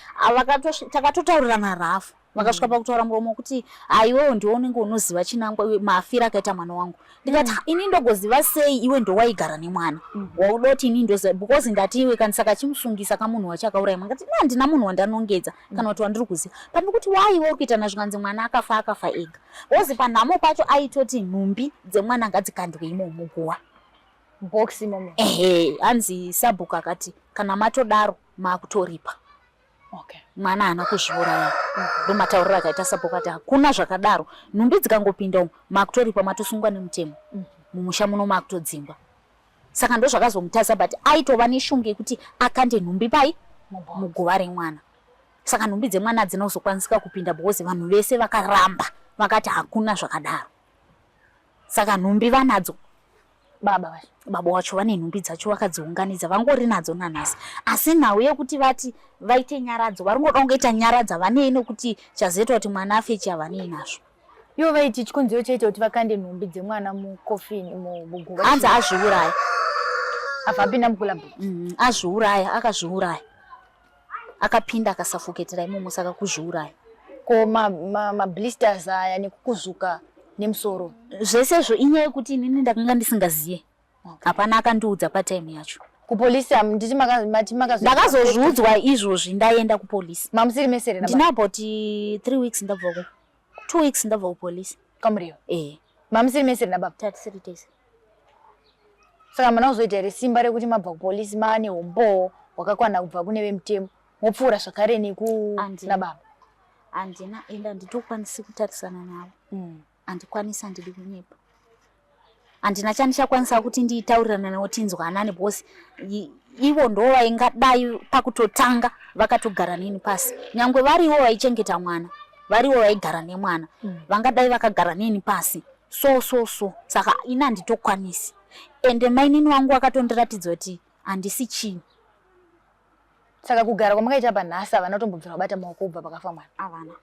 takatotaurirana rafu. Vakasvika pakutaura muromo kuti aiwewo ndiwe unenge unoziva chinangwa mafira akaita mwana wangu. Ndikati ini ndogoziva sei iwe ndo waigara nemwana. Wauda kuti ini ndoziva because ndati iwe kana saka chimusungisa kamunhu wachakauraya ngati handina munhu wandanongedza kana kuti wandiri kuziva. Pamwe kuti waiwe uri kuita nazvikanzi mwana akafa ega. Wozi panhamo pacho aitoti nhumbi dzemwana ngadzikandwe imomo muguwa. Box imomo. Hanzi Sabhuku akati kana matodaro makutoripa. Okay. Mwana ana kuzviuraya. Ndo matauriro akaita Sabhuku ati hakuna zvakadaro. Nhumbi dzikangopinda umu makutoripa matosungwa nemutemo. Mumusha muno makutodzingwa. Saka ndo zvakazomutasa but aitova neshungu yekuti akande nhumbi pai muguva remwana. Saka nhumbi dzemwana dzinozokwanisika kupinda because vanhu vese vakaramba vakati hakuna zvakadaro. Saka nhumbi vanadzo. Baba wacho vane nhumbi dzacho vakadziunganidza vangori nadzo nanhasi. Asi nhau yekuti vati vaite nyaradzo varingoda kungoita nyaradza vanei nokuti chazoita kuti mwana afe chavanei nazvo. Ivo vaiti chikonzero chaita kuti vakande nhumbi dzemwana mukofini muguva. Hanzi azviuraya. Afapinda mukulabu. Azviuraya akazviuraya. Akapinda akasafoketera imomo saka kuzviuraya. Ko blisters aya nekukuzuka nemusoro. Zvesezvo inyaya yekuti inini ndakanga ndisingaziye. Hapana akandiudza patime yacho. Kupolisi nditi ndakazozviudzwa izvozvi ndaenda kupolisi. Mamusiri mesere naba. Ndina about 3 weeks ndabva ku 2 weeks ndabva kupolisi. Kamuriyo. Mamusiri mesere naba. 33 days. Saka mana uzoita simba rekuti mabva kupolisi mane hombo wakakwana kubva kune vemutemo. Mopfuura zvakare neku nababa. Andina enda nditokwanisa kutarisana navo. Andikwanisa ndiri kunyepa. Andina chandichakwanisa kuti ndiitaurirana nawo tinzwanane because ivo ndo vaingadai pakutotanga vakatogara neni pasi. Nyangwe variwo vaichengeta mwana, variwo vaigara nemwana, vangadai vakagara neni pasi. So saka ina nditokwanisi. Ende mainini wangu akatondiratidza kuti handisi chinhu. Saka kugara kwamakaita panhasa vanotombobvira kubata maoko kubva pakafa mwana. Avana.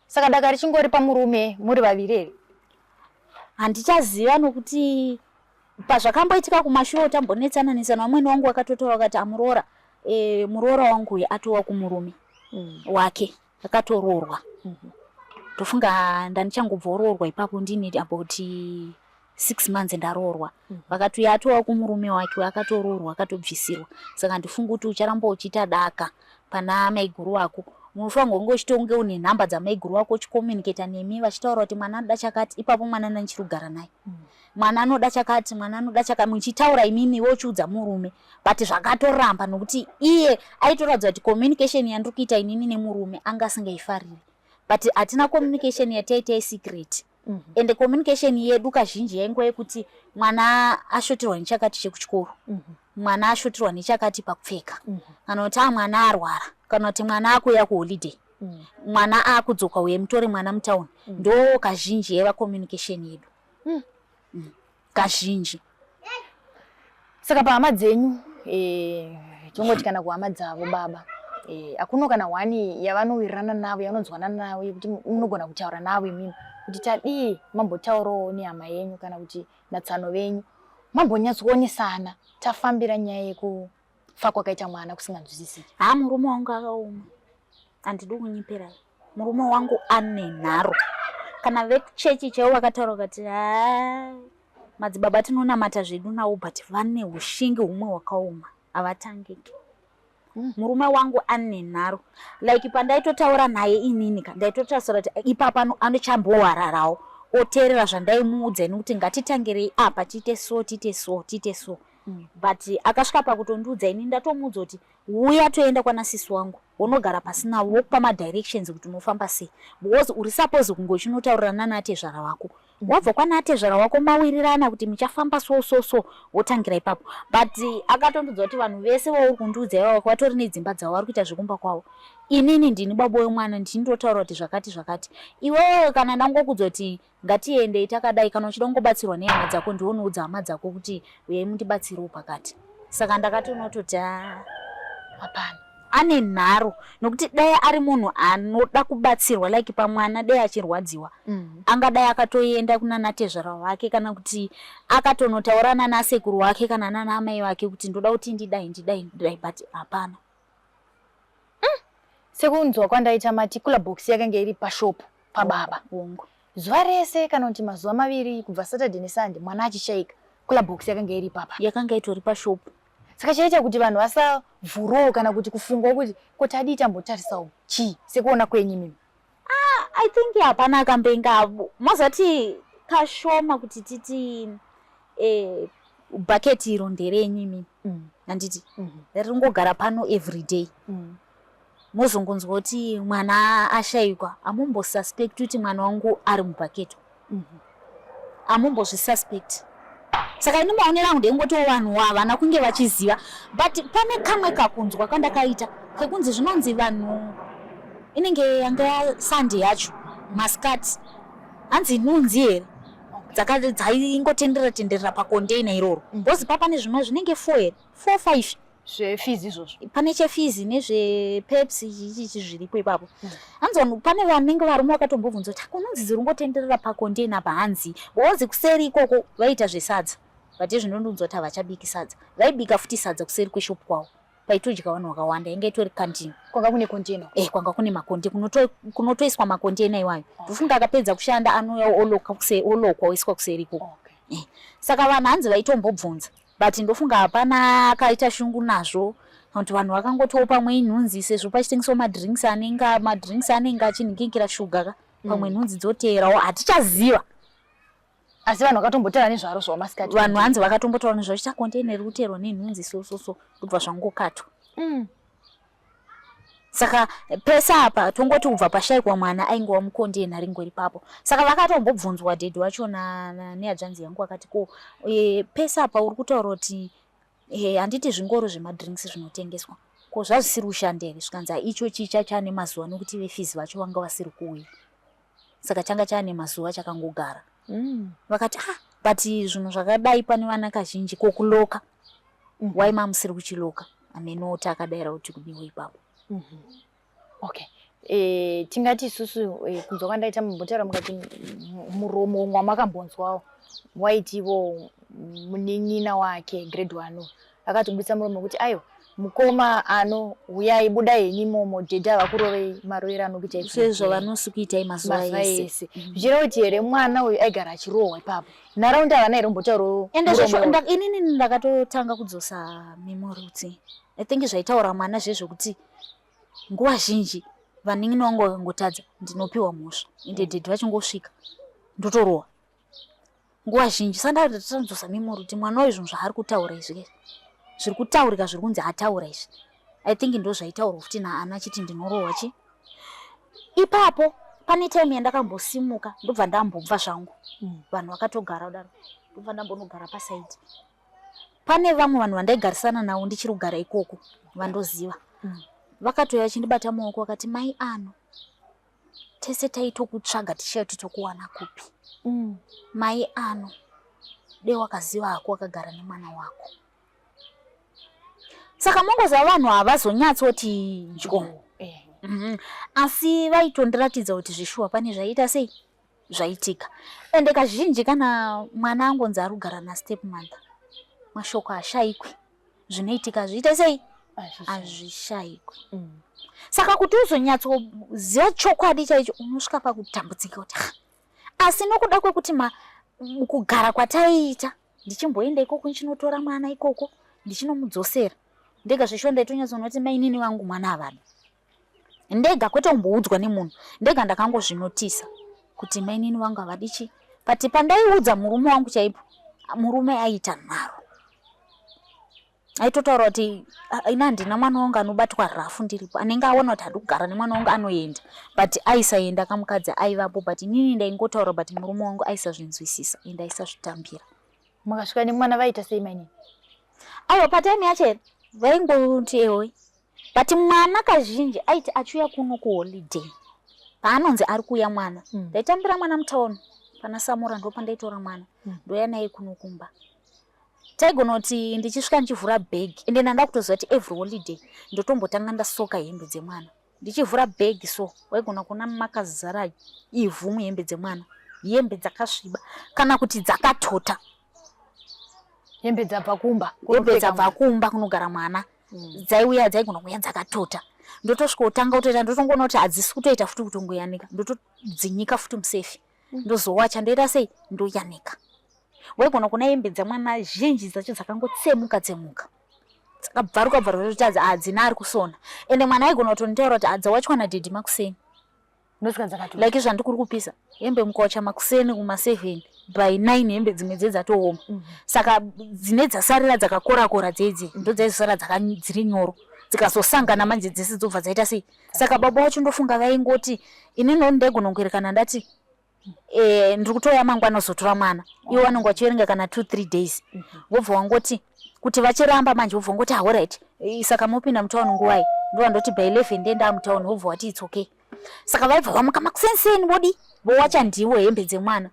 Saka daka richingori pamurume muri vaviri. Handichaziva nokuti pazvakamboitika kumashure tambonetsana vamweni wangu wakatotaura akati amuroora muroora wangu atova kumurume wake akatoroorwa. Ndofunga ndanichangobva roorwa ipapo ndine about 6 months ndarorwa. Vakati atowa kumurume wake akatororwa akatobvisirwa. Saka ndifunga kuti ucharamba uchita daka pana maiguru wako. Munofanirwa kunge uchitonge une nhamba dzamaiguru wako uchicommunicate nemi vachitaura kuti mwana anoda chakati, ipapo mwana nanchiri kugara naye. Mwana anoda chakati, mwana anoda chakati, muchitaura imimi wochiudza murume. But zvakatoramba nokuti iye aitoratidza kuti communication yandiri kuita inini nemurume anga asingaifariri. But atina communication yataita secret. And communication yedu kazhinji yaingo yekuti mwana ashotirwa nechakati chekuchikoro. Mwana ashotirwa nechakati pakupfeka. Kana kuti mwana arwara, kana kuti mwana akuya kuholiday. Mwana akudzoka uye mutore mwana mutauni. Ndo kazhinji yeva communication yedu. Kazhinji. Saka pahama dzenyu tongoti kana kuhama dzavo baba akuno kana wani yavanowirirana navo yavanonzwana nawe kuti unogona kutaura nawe mimi kuti tadii mambotaurawo nehama yenyu kana kuti natsano venyu mambonyatsokuonesana tafambira nyaya yekufa kwakaita mwana kusinganzwisisiki. Murume wangu akaoma, handidi kunyipira. Murume wangu ane nharo. Kana vekuchechi chaivo vakataura kuti madzibaba tinonamata zvedu nawo but vane ushingi humwe hwakaoma havatangiki. Murume wangu ane nharo. Like pandaitotaura naye inini ndaitotaura kuti ipapa anochambowararawo oteerera zvandaimuudza nekuti ngatitangirei apa tiite so. But akasvika pakutondiudza ini ndatomuudza kuti uya toenda kwana sisi wangu unogara pasina wokupa madirections kuti unofamba sei, because uri suppose kunge uchinotaurirana natezvara wako. Wabva kwana atezvara wako mawirirana kuti muchafamba so wotangira ipapo. But akatondiudza kuti vanhu vese vauri kundiudza ivo vatori nedzimba dzavo vari kuita zvekumba kwavo. Inini ndini baba wemwana ndinotaura kuti zvakati. Iwewe kana ndangokuudza kuti ngatiendei takadai, kana uchida kungobatsirwa nehama dzako ndionoudza hama dzako kuti uyai mundibatsirewo pakati. Saka ndakatonototi hapana. Ane nharo nokuti dai ari munhu anoda kubatsirwa like pamwana dai achirwadziwa angadai akatoenda kuna natezvara wake kana kuti akatonotaurana nasekuru wake kana nana amai wake kuti ndoda kuti ndidai but hapana. Sekunzwa kwandaita mati kula box yakanga iri pashop pababa wongo zuva rese kana kuti mazuva maviri kubva Saturday neSunday mwana achishaika kula box yakanga iri papa yakanga itori pashop. Saka chaita kuti vanhu vasavhurawo kana kuti kufunga kuti kuti adii tambotarisa chi sekuona kwenyu mimi. I think hapana akambenga mazati kashoma kuti titi bucket iro nderenyu mimi. Handiti ringogara pano everyday. Mozongonzwa kuti mwana ashayikwa amumbosuspect kuti mwana wangu ari mubhaketo. Amumbozvisuspect. Saka ini maonera kuti ngoto vanhu havana kunge vachiziva, but pane kamwe kakunzwa kandakaita kekunzi zvinonzi vanhu inenge yanga Sunday yacho maskati hanzi nunzi here dzaingotenderera pacontainer iroro bozi papane zvimwe zvinenge 4 5 zvefizi izvozvo pane chefizi nezvepepsi chichi zviripo ipapo. Hanzi pane vanenge varume vakatombobvunza kuti kunonzi dziringotenderera pacontainer pahanzi bozi kuseri ikoko vaita zvesadza. But zvinondonzwa kuti havachabiki sadza, vaibika futi sadza kuseri kweshop kwavo paitodya vanhu vakawanda inge itori kantini kwanga kune container kwanga kune makontainer kunotoiswa makontainer iwayo ndofunga akapedza kushanda anouya olokwa oiswa kuseri ikoko. Saka vanhu hanzi vaitombobvunza but ndofunga hapana akaita shungu nazvo kuti vanhu vakangotowo pamwe inhunzi sezvo pachitengeswa madrinks anenge achinhikinkira shuga pamwe nhunzi dzoteerawo hatichaziva. Asi vanhu vakatombotaura nezvaro zvamasikati. Vanhu hanzi vakatombotaura nezvaro chita container iri kuteerwa nenhunzi so kubva zvangokatwa. Saka pesa apa tongoti kubva pashayikwa mwana ainge mucontainer ringori papo. Saka vakatombobvunzwa dhedhi wacho neadzvanzi yangu akati ko pesa apa uri kutaura kuti handiti zvingoro zvemadrinks zvinotengeswa ko zvazvisiri ushandere zvikanzi icho chicha chane mazuva nokuti vefizi vacho vanga vasiri kuuya. Saka changa chane mazuva chakangogara. Vakati but zvinhu zvakadai pane vana kazhinji kokuloka why mamusiri kuchiloka amenoti akadaira kuti kudiwe ipapo. Okay. Tingati isusu kunzwa kwandaita mumbotaura mukati muromo mwamakambonzwawo waitiwo munin'ina wake grade 1 akatobudisa muromo kuti ayo mukoma ano uyai budai nyimomo dhedha vakurove maroera anokuita sezvo vanosikuita mazuva ese zvichireva kuti here mwana uyu aigara achirohwa ipapo nharaunda havana here mbotauro ende inini ndakatotanga kudzosa memory kuti I think zvaitaura mwana zvezvokuti nguva zhinji vanenge vangu vakangotadza ndinopiwa mhosva ende dhedha vachingosvika ndotorohwa nguva zhinji saka ndatanzosa memory kuti mwana uyu zvinhu zvaari kutaura izvi zviri kutaurika zviri kunzi ataura izvi I think ndo zvaitaurwa futi naana chiti ndinorohwa chi ipapo pane time yandakambosimuka ndobva ndambobva zvangu vanhu vakatogara kudaro ndobva ndambonogara pasaidi pane vamwe vanhu vandaigarisana navo ndichiri kugara ikoko vandoziva vakatouya vachindibata maoko vakati mai ano tese taitokutsvaga tichauti tokuwana kupi mai ano dei wakaziva hako wakagara nemwana wako saka mongoza vanhu havazonyatsoti njo asi vaitondiratidza kuti zvishuwa pane zvaita sei zvaitika ende kazhinji kana mwana angonzi ari kugara nastep mother mashoko ashayikwi zvinoitika zviita sei hazvishayikwi saka kuti uzonyatsoziva chokwadi chaicho unosvika pakutambudzika kuti asi nokuda kwekuti kugara kwataiita ndichimboenda ikoko ndichinotora mwana ikoko ndichinomudzosera ndega zvisho ndaitonyatsoona kuti mainini vangu mwana havana ndega kwete kumboudzwa nemunhu ndega ndakangozvinotisa kuti mainini vangu havadichi but pandaiudza murume wangu chaipo murume aita nharo aitotaura kuti ina ndina mwana wangu anobatwa rafu ndiripo anenge aona kuti hadi kugara nemwana wangu anoenda but aisaenda kamukadzi aivapo but inini ndaingotaura but murume wangu aisazvinzwisisa ende aisazvitambira. Makasvika nemwana vaita sei mainini? Aiwa patime yacho vaingoti ewe but mwana kazhinji aiti achuya kuno kuholiday paanonzi ari kuya mwana ndaitambira mwana mutaoni pana Samura ndo pandaitora mwana ndoya naye kuno kumba taigonoti ndichisvika ndichivhura bag ende ndanda kutoziva kuti every holiday ndotombotanga ndasoka hembe dzemwana ndichivhura bag so waigona kuna makazara ivhu muhembe dzemwana hembe dzakasviba kana kuti dzakatota hembe dzabva kumba kunogara mwana dzaiuya dzaigona kuya dzakatota ndotosvika kutanga kutoita ndotongoona kuti hadzisi kutoita futi kutongoyanika ndotodzinyika futi musefi ndozowacha ndoita sei ndoyanika waigona kuna hembe dzamwana zhinji dzacho dzakangotsemuka dzakabvaruka dzotadza hadzina ari kusona ende mwana aigona kutonitaura kuti adzawachwa nadhidhi makuseni ndosvika dzakatota like zvandikuri kupisa hembe mukawacha makuseni kuma7 by 9 hembe dzimwe dzedzatooma saka dzine dzasarira dzakakora dzedzi ndo dzaizosara dziri nyoro dzikazosangana manje dzese dzobva dzaita sei saka baba wacho ndofunga vaingoti inini ndaigona kungoerekana ndati ndiri kutoya mangwana uzotora mwana iwo vanenge vachiverenga kana 2-3 days vobva wangoti kuti vachiramba manje vobva wangoti alright saka mopinda mutauni nguwai ndovandoti by 11 ndenda mutauni vobva wati it's okay saka vaibva vamuka makusenseni vodi vowacha ndiwo hembe dzemwana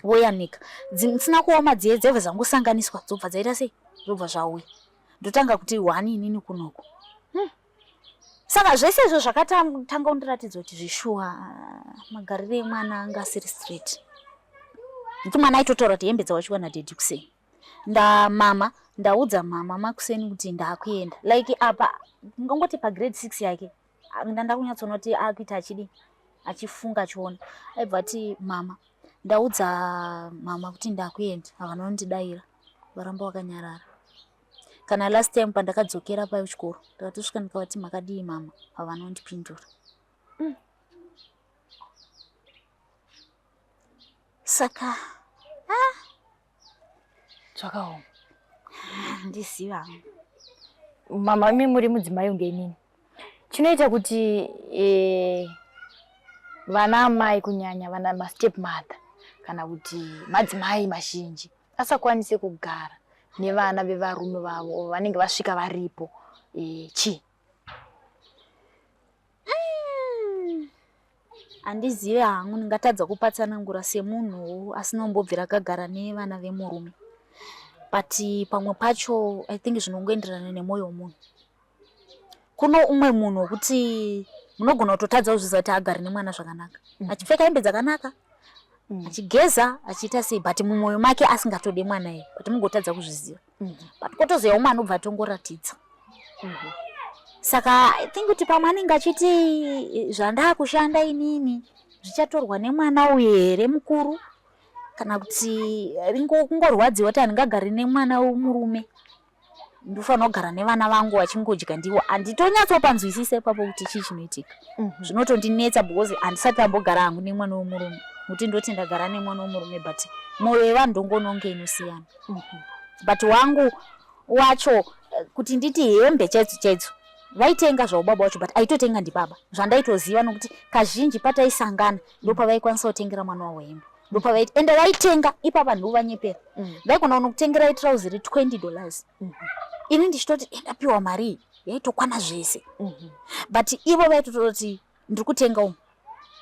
voyanika dzisina kuoma dziye dzebva dzangosanganiswa dzobva dzaita sei dzobva zvauya ndotanga kuti wani inini kunoko saka zvese izvo zvakatanga kundiratidza kuti zvishuwa magarire emwana anga asiri straight kuti mwana aitotaura kuti hembe dzawachiwa nadhedhi kuseni ndaudza mama makuseni kuti ndakuenda like apa ngangoti pagrade 6 yake ndanda kunyatsoona kuti akuita achidi achifunga chiona aibva ati mama ndaudza mama kuti ndakuenda havanondidayira varamba wakanyarara kana last time pandakadzokera pa kuchikoro ndakatosvika ndikavati makadii mama havanondipindura saka zvakaoma ndiziva mama imi muri mudzimai unge inini chinoita kuti vana mai kunyanya vana mastep mother kana kuti madzimai mazhinji asakwanise kugara nevana vevarume vavo vanenge vasvika varipo chi handizivi hangu ndingatadza kupatsanangura semunhu asina kumbobvira akagara nevana vemurume but pamwe pacho I think zvinongoenderana nemwoyo womunhu kuno umwe munhu wekuti munogona kutotadza kuzviziva kuti agari nemwana zvakanaka achipfeka hembe dzakanaka achigeza achiita sei but mumwoyo make asingatode mwana iye but mungotadza kuzviziva but kotozoya umwe anobva atongoratidza Saka I think kuti pamanenge achiti zvanda kushanda inini zvichatorwa nemwana uyu here mukuru kana kuti kungorwadziwa kuti andingagari nemwana wemurume ndofana kugara nevana vangu vachingodya ndiwo. Anditonyatsopanzwisise papo kuti chii chinoitika. Zvinotondinetsa because handisati ndambogara hangu nemwana wemurume. Kuti ndoti ndagara nemwana wemurume but mwoyo yevanhu ndongononge inosiyana. But wangu wacho kuti nditi hembe chaidzo vaitenga zvaubaba wacho but aitotenga ndibaba. Zvandaitoziva nokuti kazhinji pataisangana ndopavaikwanisa kutengera mwana wavo hembe. Ndopavaiti ende vaitenga ipapa ndovanyepera. Vaikona kunokutengera trouser $20. Ini ndichitoti endapiwa mari yaitokwana zvese. But ivo vaitototi ndiri kutenga umu.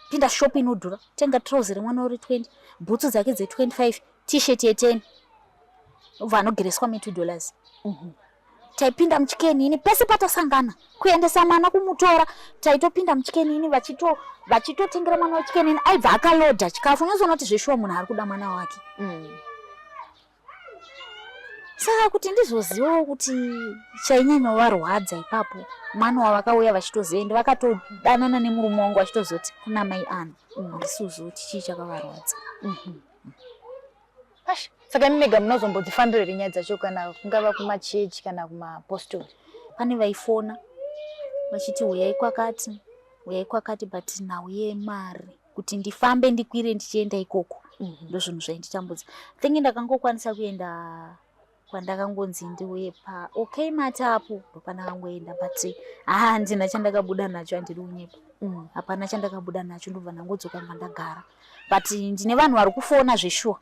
Pinda shop inodhura, tenga trouser remwana uri 20, bhutsu dzake dze25, t-shirt ye10. Ubva anogereswa $2. Taipinda muchikeni ini pese patasangana kuendesa mwana kumutora, taitopinda muchikeni ini vachitotengera mwana wachikeni ini aibva akaloda chikafu. Unozoona kuti zveshuwa munhu ari kuda mwana wake. Saka kuti ndizozivawo kuti chainyanya varwadza ipapo mwana wavakauya vachitozoenda vakatodanana nemurume wangu vachitozoti kuna mai ana handisuzoti chii chakavarwadza. Saka imi mega munozombodzifambira here nyaya dzacho kana kungava kumachechi kana kumapostori? Pane vaifona vachiti uyai kwakati but nauye mari kuti ndifambe ndikwire ndichienda ikoko. Ndozvinhu zvainditambudza. Thingi ndakangokwanisa kuenda kwandakangonzi ndiuye okay matapo ndopanakangoenda but handina chandakabuda nacho handiri kunyepa. Hapana chandakabuda nacho ndobva ndangodzoka mandagara. But ndine vanhu vari kufona zveshuwa.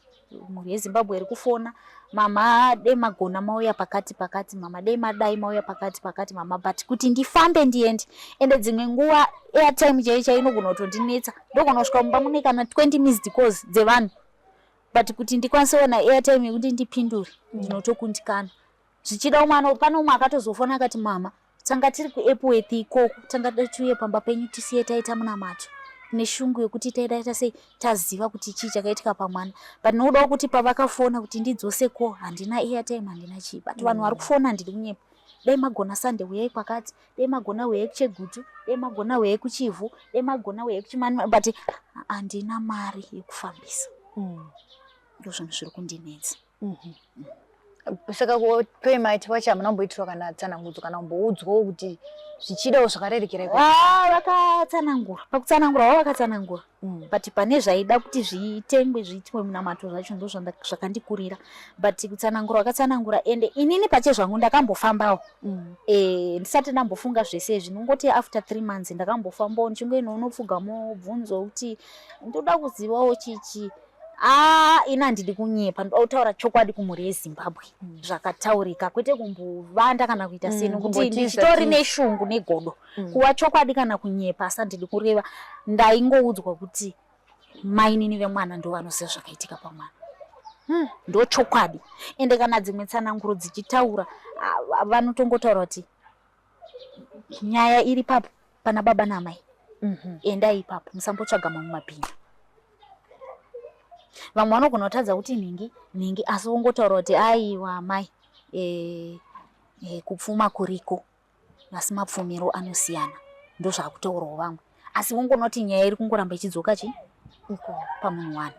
Mhuri yeZimbabwe iri kufona mama dei magona mauya pakati mama dei madai mauya pakati mama but kuti ndifambe ndiende ende dzimwe nguva airtime chainogona kutondinetsa ndogona kusvika mumba mune kana 20 missed calls dzevanhu but kuti ndikwanise kuona airtime yekuti ndipindure ndinotokundikana. Zvichida umwe pane umwe akatozofona akati mama tanga tiri kuEpworth ikoko tanga tiuye pamba penyu tisiye taita munamato neshungu yekuti taita sei taziva kuti chii chakaitika pamwana but nodawo kuti pavakafona kuti ndidzoseko handina airtime handina chii but vanhu vari kufona ndiri kunyepa. Dei magona Sunday uyai kwakati, dei magona uyai kuChegutu, dei magona uyai kuChivhu, dei magona uyai kuChimani but handina mari yekufambisa. Ndozvinhu zviri kundinetsa. Saka kuPaymaiti wacho hamunomboitirwa kana tsanangudzo kana kumboudzwawo kuti zvichidawo zvakarerekera ikoko? Vakatsanangura. Pakutsanangura wavo vakatsanangura. But pane zvaida kuti zvitengwe zviitwe munamato zvacho ndo zvakandikurira. But kutsanangura vakatsanangura ende inini pache zvangu ndakambofambawo. Ndisati ndambofunga zvese zvinongoti after 3 months ndakambofambawo ndichingoenda unopfugamo bvunzo kuti ndoda kuzivawo chichi. Ina ndiri kunyepa ndotaura chokwadi kumhuri yeZimbabwe. Zvakataurika kwete kumbovanda kana kuita seno kuti ndichitori neshungu negodo. Kuva chokwadi kana kunyepa asi ndiri kureva ndaingoudzwa kuti mainini vemwana ndo vanoziva zvakaitika pamwana. Ndo chokwadi. Ende kana dzimwe tsananguro dzichitaura vanotongotaura kuti nyaya iri papo pana baba namai. Endai ipapo musambotsvaga mumapindu. Vamwe vanogona kutadza kuti ningi asi wongotaura kuti aiwa mai kupfuma kuriko asi mapfumiro anosiyana ndo zvakutaurawo vamwe asi wongoona kuti nyaya iri kungoramba ichidzoka pamunhu wani.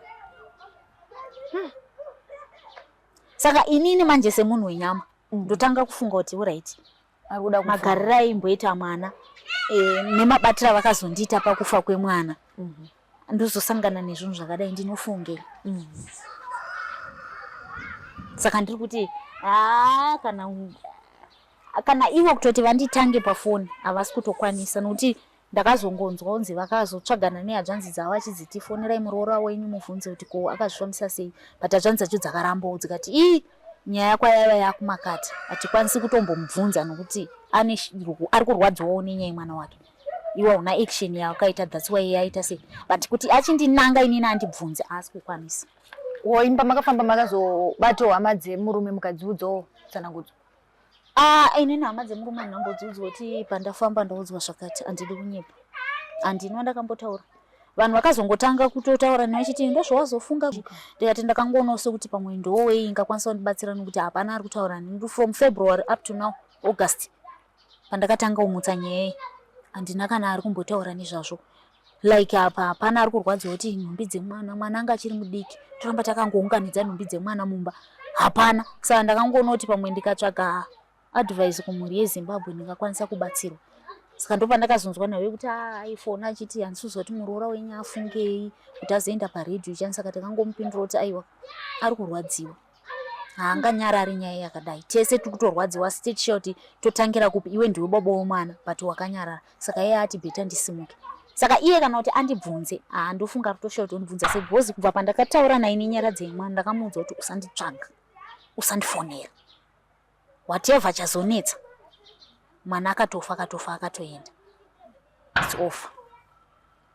Saka inini manje semunhu wenyama ndotanga kufunga kuti alright magariro aimboita mwana nemabatira vakazondiita pakufa kwemwana ndozosangana nezvinhu zvakadai ndinofunge. Saka ndiri kuti kana ivo kutoti vanditange pafoni havasi kutokwanisa nokuti ndakazongonzwa kunzi vakazotsvagana nehadzvanzi dzavo vachidzitifonerai muroora wenyu mubvunze kuti ko akazvifambisa sei but hadzvanzi dzacho dzakarambawo dzikati nyaya yako yaiva yakumakata hatikwanisi kutombomubvunza nokuti ari kurwadzwawo nenyaya yemwana wake. Iwa una action yakaita that's why yaita sei but kuti achindinanga inini andibvunze asi kukwanisa. Imba makafamba makazobatawo hama dzemurume mukadziudzawo tsanangudzo? Inini hama dzemurume ndinambodziudzwa kuti pandafamba ndaudzwa zvakati handidi kunyepa. Handino ndakambotaura. Vanhu vakazongotanga kutotaura naye chiti ndozvawazofunga. Ndikati ndakangoonawo sekuti pamwe ndowe ingakwanisa kundibatsira nokuti hapana ari kutaura neni from February up to now August. pandakatanga umutsa nyaya andina kana ari kumbotaura nezvazvo. Like apa hapana ari kurwadza kuti nhumbi dzemwana, mwana anga achiri mudiki, toramba takangounganidza nhumbi dzemwana mumba. Hapana. Saka ndakangoona kuti pamwe ndikatsvaga advice kumhuri yeZimbabwe ndingakwanisa kubatsirwa. Saka ndo pandakazonzwa naye kuti iPhone achiti handisuzoti muroora wenyu afungei kuti azoenda paredhiyo chani. Saka takangomupindura kuti aiwa ari kurwadziwa, haanganyarari nyaya yakadai, tese tiri kutorwadziwa tichiziva kuti totangira kupi, iwe ndiwe baba womwana but wakanyarara. Saka iye ati bheta ndisimuke. Saka iye kana kuti andibvunze ndofunga kutoshaura kuti undibvunza sei, because kubva pandakataura naye nenyara dzemwana ndakamuudza kuti usanditsvaga, usandifonera, whatever chazonetsa. Mwana akatofa akatoenda, it's off.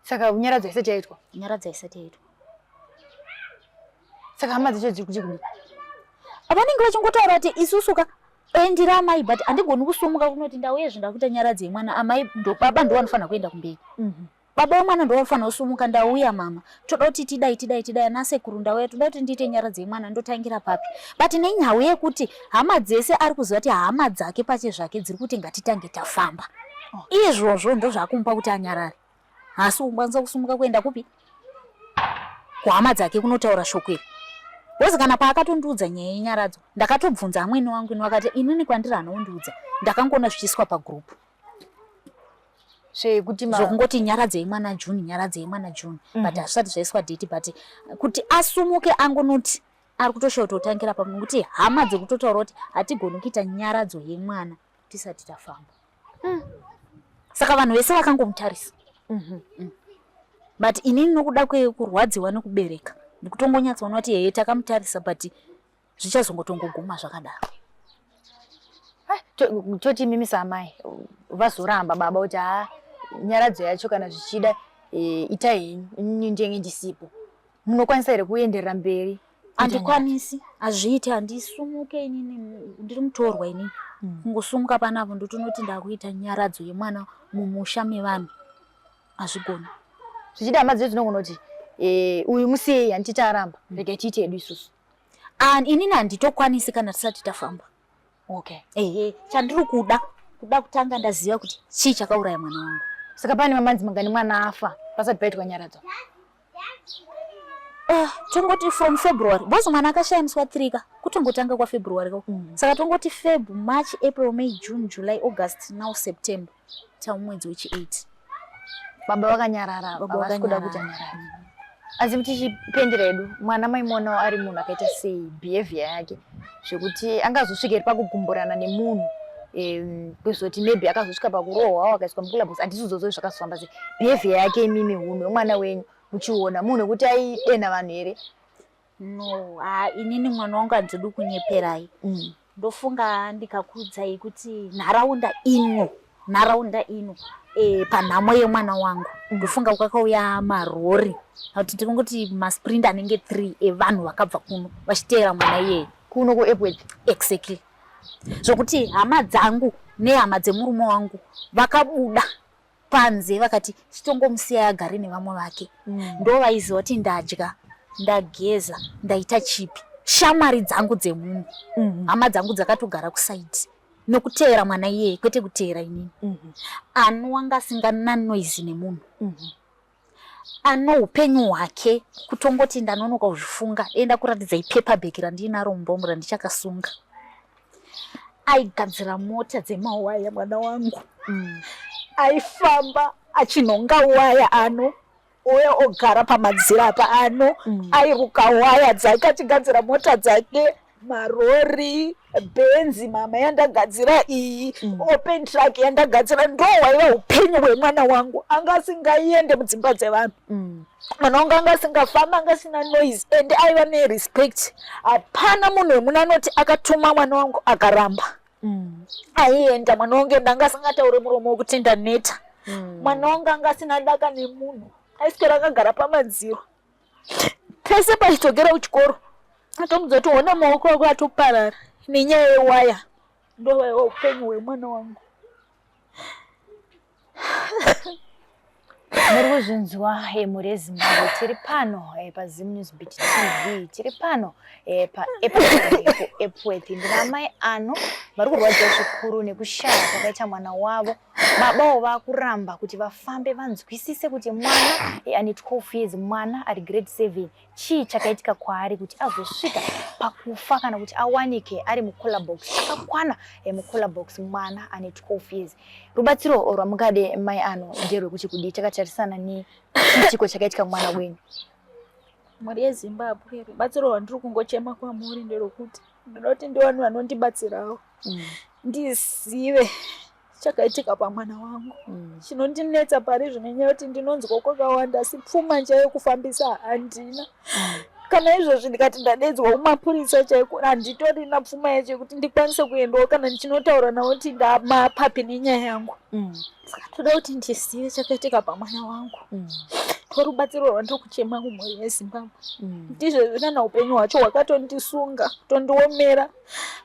Saka unyaradza isati yaitwa? Unyaradza isati yaitwa. Saka hama dzacho dziri kuchikudini? Vanenge vachingotaura kuti isusuka endira amai but andigoni kusumuka kunoti ndauye zvindakuita nyaradza yemwana. Amai ndo baba ndo vanofanira kuenda kumberi. Baba wemwana ndo vanofanira kusumuka, ndauya mama, toda kuti tidai nasekuru ndauya, toda kuti ndiite nyaradza yemwana, ndotangira papi. But nenyau yekuti hama dzese ari kuziva kuti hama dzake pache zvake dziri kuti ngatitange tafamba. Izvozvo ndo zvakumupa kuti anyarare. Asi ukwanisa kusumuka kuenda kupi? Kuhama dzake kunotaura shoko iri. Wozi kana paakatondiudza nyaya yenyaradzo ndakatobvunza amweni wangu wakati inini kwandiri anoundiudza ndakangoona zvichiiswa pagroup zvekuti zvokungoti nyaradza yemwana June, nyaradza yemwana June. But hazvisati zvaiswa date, but kuti asumuke angonoti ari kutoshaura kuti otangira pamunhu kuti hama dzekutotaura kuti hatigoni kuita nyaradzo yemwana tisati tafamba. Saka vanhu vese vakangomutarisa. But inini nokuda kurwadziwa nekubereka ndikutongonyatsaona kuti yeye takamutarisa but zvichazongotongoguma zvakadaro. Toti mimi samai vazoramba baba kuti nyaradzo yacho kana zvichida ita henyu ndenge ndisipo, munokwanisa here kuenderera mberi? Handikwanisi, hazviiti, handisumuke inini, ndiri mutorwa inini. Kungosumuka panapo ndotonoti ndakuita nyaradzo yemwana mumusha mevanhu, hazvigoni. Zvichida hama dzedu dzinogona kuti uyu musiyei handiti aramba, regai tiite hedu isusu. Inini handitokwanisi kana tisati tafamba. Okay. Chandiri kuda kutanga ndaziva kuti chii chakauraya mwana wangu. Saka pane mamanzi mangani mwana afa pasati paitwa nyaradzo? Tongoti from February. Bozo mwana akashayaniswa 3 kutongotanga kwa February ko. Saka tongoti Feb, March, April, May, June, July, August, now September. Tamwedzi wechi8. Baba wakanyarara, baba wasikuda kuti anyarara. Azimuti chipendera edu mwana maimonawo ari munhu akaita sei, behavior yake zvekuti angazosvika pakugumburana nemunhu kwezoti maybe akazosvika pakurohwa akaiswa mukulabusi, handisizozo zvakazofamba sei. Behavior yake imimi hunhu yomwana wenyu muchiona munhu wekuti aidenha vanhu here? No, inini mwana wangu handidi kunyeperai. Ndofunga ndikakuudzai kuti nharaunda ino panhamo yemwana wangu ndofunga kwakauya marori, kuti ndingoti masprinda anenge 3 evanhu vakabva kuno vachiteera mwana iyeye kuno kuEpworth. Exactly. Zvokuti hama dzangu nehama dzemurume wangu vakabuda panze vakati chitongomusiyai agare nevamwe vake. Ndo vaiziva kuti ndadya, ndageza, ndaita chipi. Shamwari dzangu dzemunhu, hama dzangu dzakatogara kusaidi nokuteera mwana iyeye kwete kuteera inini. Anowanga asingana noise nemunhu, ano upenyu hwake kutongoti ndanonoka kuzvifunga, enda kuratidza ipaperback randinaro mumba randichakasunga. Aigadzira mota dzemawaya mwana wangu. Aifamba achinonga waya uye ogara pamadzira apa airuka waya dzake achigadzira mota dzake, marori, benzi mama yandagadzira iyi, open truck yandagadzira. Ndo waiva upenyu hwemwana wangu. Anga asingaende mudzimba dzevanhu. Mwana wangu anga asingafamba, anga asina noise, ende aiva nerespect. Hapana munhu wemuna anoti akatuma mwana wangu akaramba. Aienda mwana wangu anga asingataure muromo wekuti ndaneta. Mwana wangu anga asina daka nemunhu, aiswera akagara pamadziro. Pese paitogera kuchikoro atomudza kuti ona maoko ako atoparara nenyaya yewaya. Ndo waiva upenyu hwemwana wangu. Muri kuzvinzwa muri Zimbabwe tiri pano pa Zimnewsbeat TV tiri pano pa Epworth ndina mai ano vari kurwadza zvikuru nekushaya kwakaita mwana wavo. Baba vakuramba kuti vafambe vanzwisise kuti mwana ane 12 years, mwana ari grade 7 chii chakaitika kwaari kuti azosvika pakufa kana kuti awanike ari mucola box akakwana mucola box mwana ane 12 years. Rubatsiro rwamungade mai ano nderwekuti kudii takatarisana nechitiko chakaitika mwana wenyu? Mhuri yeZimbabwe, rubatsiro rwandiri kungochema kwamuri nderwekuti ndinoti ndivanhu vanondibatsirawo ndizive chakaitika pamwana wangu. Chinondinetsa pari zvinenyaya kuti ndinonzwa kwakawanda asi pfuma chaiyo kufambisa handina. Kana izvozvi ndikati ndadedzwa kumapurisa chaiko handitorina pfuma yacho yekuti ndikwanise kuendawo kana ndichinotaura nawo kuti ndamapapi nenyaya yangu. Saka toda kuti ndizive chakaitika pamwana wangu. Rubatsiro rwandiri kuchema kumhuri yeZimbabwe. Ndizvo zvina upenyu hwacho hwakatondisunga kutondiomera.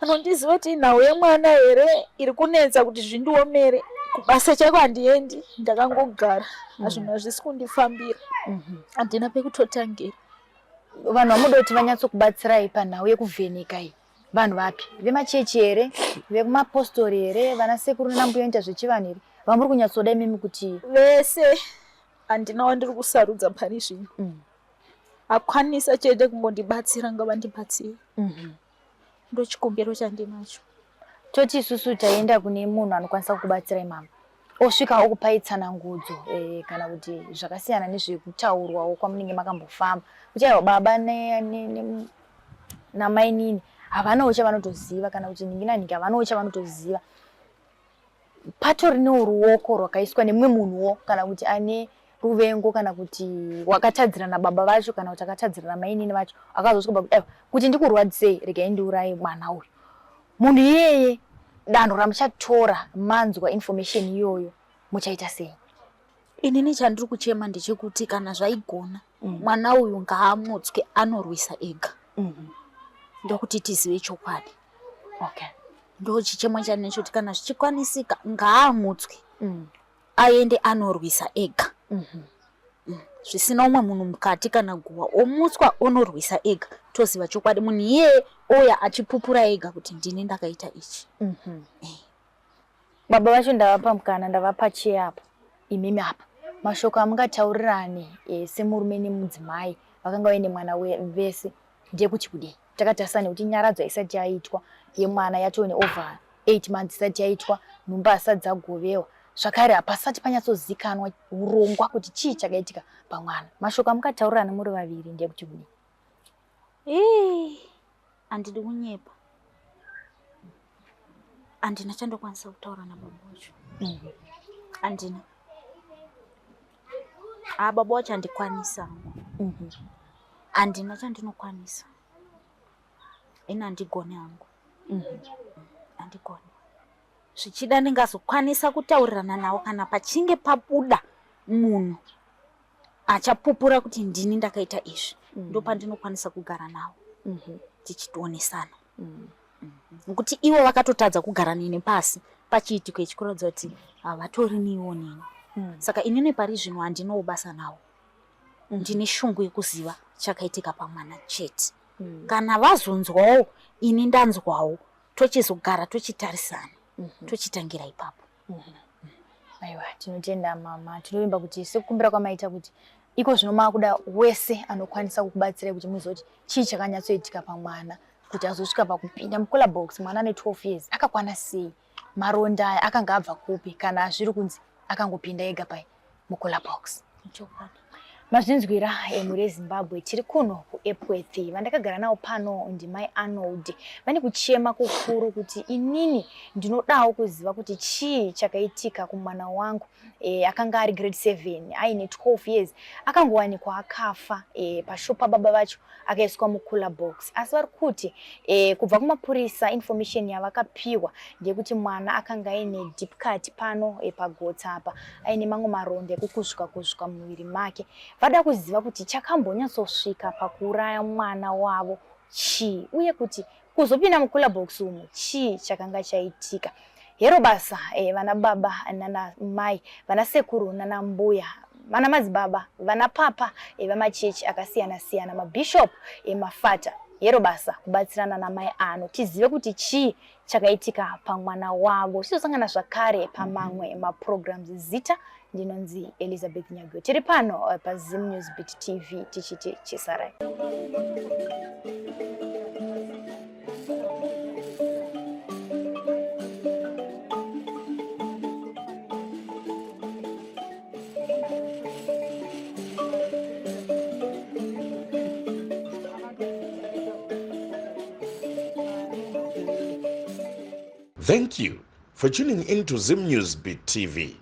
Anondiziva kuti nhau yemwana here iri kunetsa kuti zvindiomere. Kubasa chaiko handiendi, ndakangogara. Hazvinhu hazvisi kundifambira. Handina pekutotangira. Vanhu vamuda kuti vanyatsokubatsirai panhau yekuvheneka iyi vanhu vapi? Vemachechi here, vekumapostori here, vana sekuru nambuya ita zvechivanhu here? Vamuri kunyatsoda imimi kuti vese handina wandiri kusarudza pari zvino. Akwanisa chete kungondibatsira ngavandibatsire. Ndo chikumbiro chandinacho. Toti isusu taenda kune munhu anokwanisa kukubatsirai mama osvika okupai tsanangudzo kana kuti zvakasiyana nezvekutaurwawo kwamunenge makambofamba kuti aiwa baba namai nini havanawo chavanotoziva kana kuti ningi havanawo chavanotoziva. Patorinewo ruoko rwakaiswa nemumwe munhuwo kana kuti ane ruvengo kana kuti wakatadzira nababa vacho kana kuti akatadzira namai nini vacho akazosvika kuti ndikurwadzisei regai ndiuraye mwana uyu. Munhu iyeye danho ramuchatora manzwa information iyoyo muchaita sei? Inini chandiri kuchema ndechekuti kana zvaigona mwana uyu ngaamutswe anorwisa ega. Ndokuti tizive chokwadi. Ndo chichemo chanecho kuti kana zvichikwanisika ngaamutswe aende anorwisa ega. Zvisina umwe munhu mukati kana guwa omutswa onorwisa ega toziva chokwadi munhu iyeye oya achipupura ega kuti ndini ndakaita ichi. Baba vacho ndavapa mukana ndavapa cheyapo imimi apa mashoko amungataurirane semurume nemudzimai vakanga vaine mwana vese ndekuti kudii takatarisana kuti nyaradzo isati yaitwa yemwana yatone over 8 months isati yaitwa nhumba asati dzagovewa zvakare hapasati panyatsozikanwa urongwa kuti chii chakaitika pamwana. Mashoko amukataurirana muri vaviri ndekuti kudii? Handidi kunyepa. Handina chandokwanisa kutaura nababa wacho. Handina. Baba wacho handikwanisa. Handina chandinokwanisa. Ina handigoni hangu. Handigoni. Zvichida ndingazokwanisa kutaurirana nawo kana pachinge pabuda munhu achapupura kuti ndini ndakaita izvi. Ndo pandinokwanisa kugara nawo. Tichitonesana. Nokuti ivo vakatotadza kugara nini pasi pachiitiko ichikuratidza kuti havatori niwo nini. Saka inini pari zvino handinowo basa nawo. Ndine shungu yekuziva chakaitika pamwana chete. Kana vazonzwawo ini ndanzwawo tochizogara tochitarisana. Tochitangira ipapo. Aiwa, tinotenda mama. Tinovimba kuti sekukumbira kwamaita kuti iko zvino makuda wese anokwanisa kukubatsirai kuti muzoti chii chakanyatsoitika pamwana kuti azosvika pakupinda mucola box mwana ane 12 years akakwana sei, maronda aya akanga abva kupi kana zviri kunzi akangopinda ega pai mucola box. Mazvinzwira muri yeZimbabwe tiri kuno kuEpworth vandakagara nawo pano ndimai Arnold vane kuchema kukuru kuti inini ndinodawo kuziva kuti chii chakaitika kumwana wangu akanga ari grade 7 aine 12 years akangowanikwa akafa pashopa baba vacho akaiswa mucola box asi vari kuti kubva kumapurisa information yavakapiwa ndeyekuti mwana akanga aine deep cut pano pagotsi apa aine mamwe maronda ekukuzvuka muviri make. Vada kuziva kuti chakambonyatsosvika pakuuraya mwana wavo chii uye kuti kuzopinda mucola box umu chii chakanga chaitika. Hero basa vana baba nana mai vana sekuru nana mbuya vana madzibaba, vana papa, vamachechi akasiyana-siyana, mabishop, mafata. Yero basa kubatsirana namai ano tizive kuti chii chakaitika pamwana wavo. Tizosangana zvakare pamamwe maprograms. Zita ndinonzi Elizabeth Nyagwe. Tiri pano paZim News Beat TV tichiti chisarai. Thank you for tuning in to Zim News Beat TV.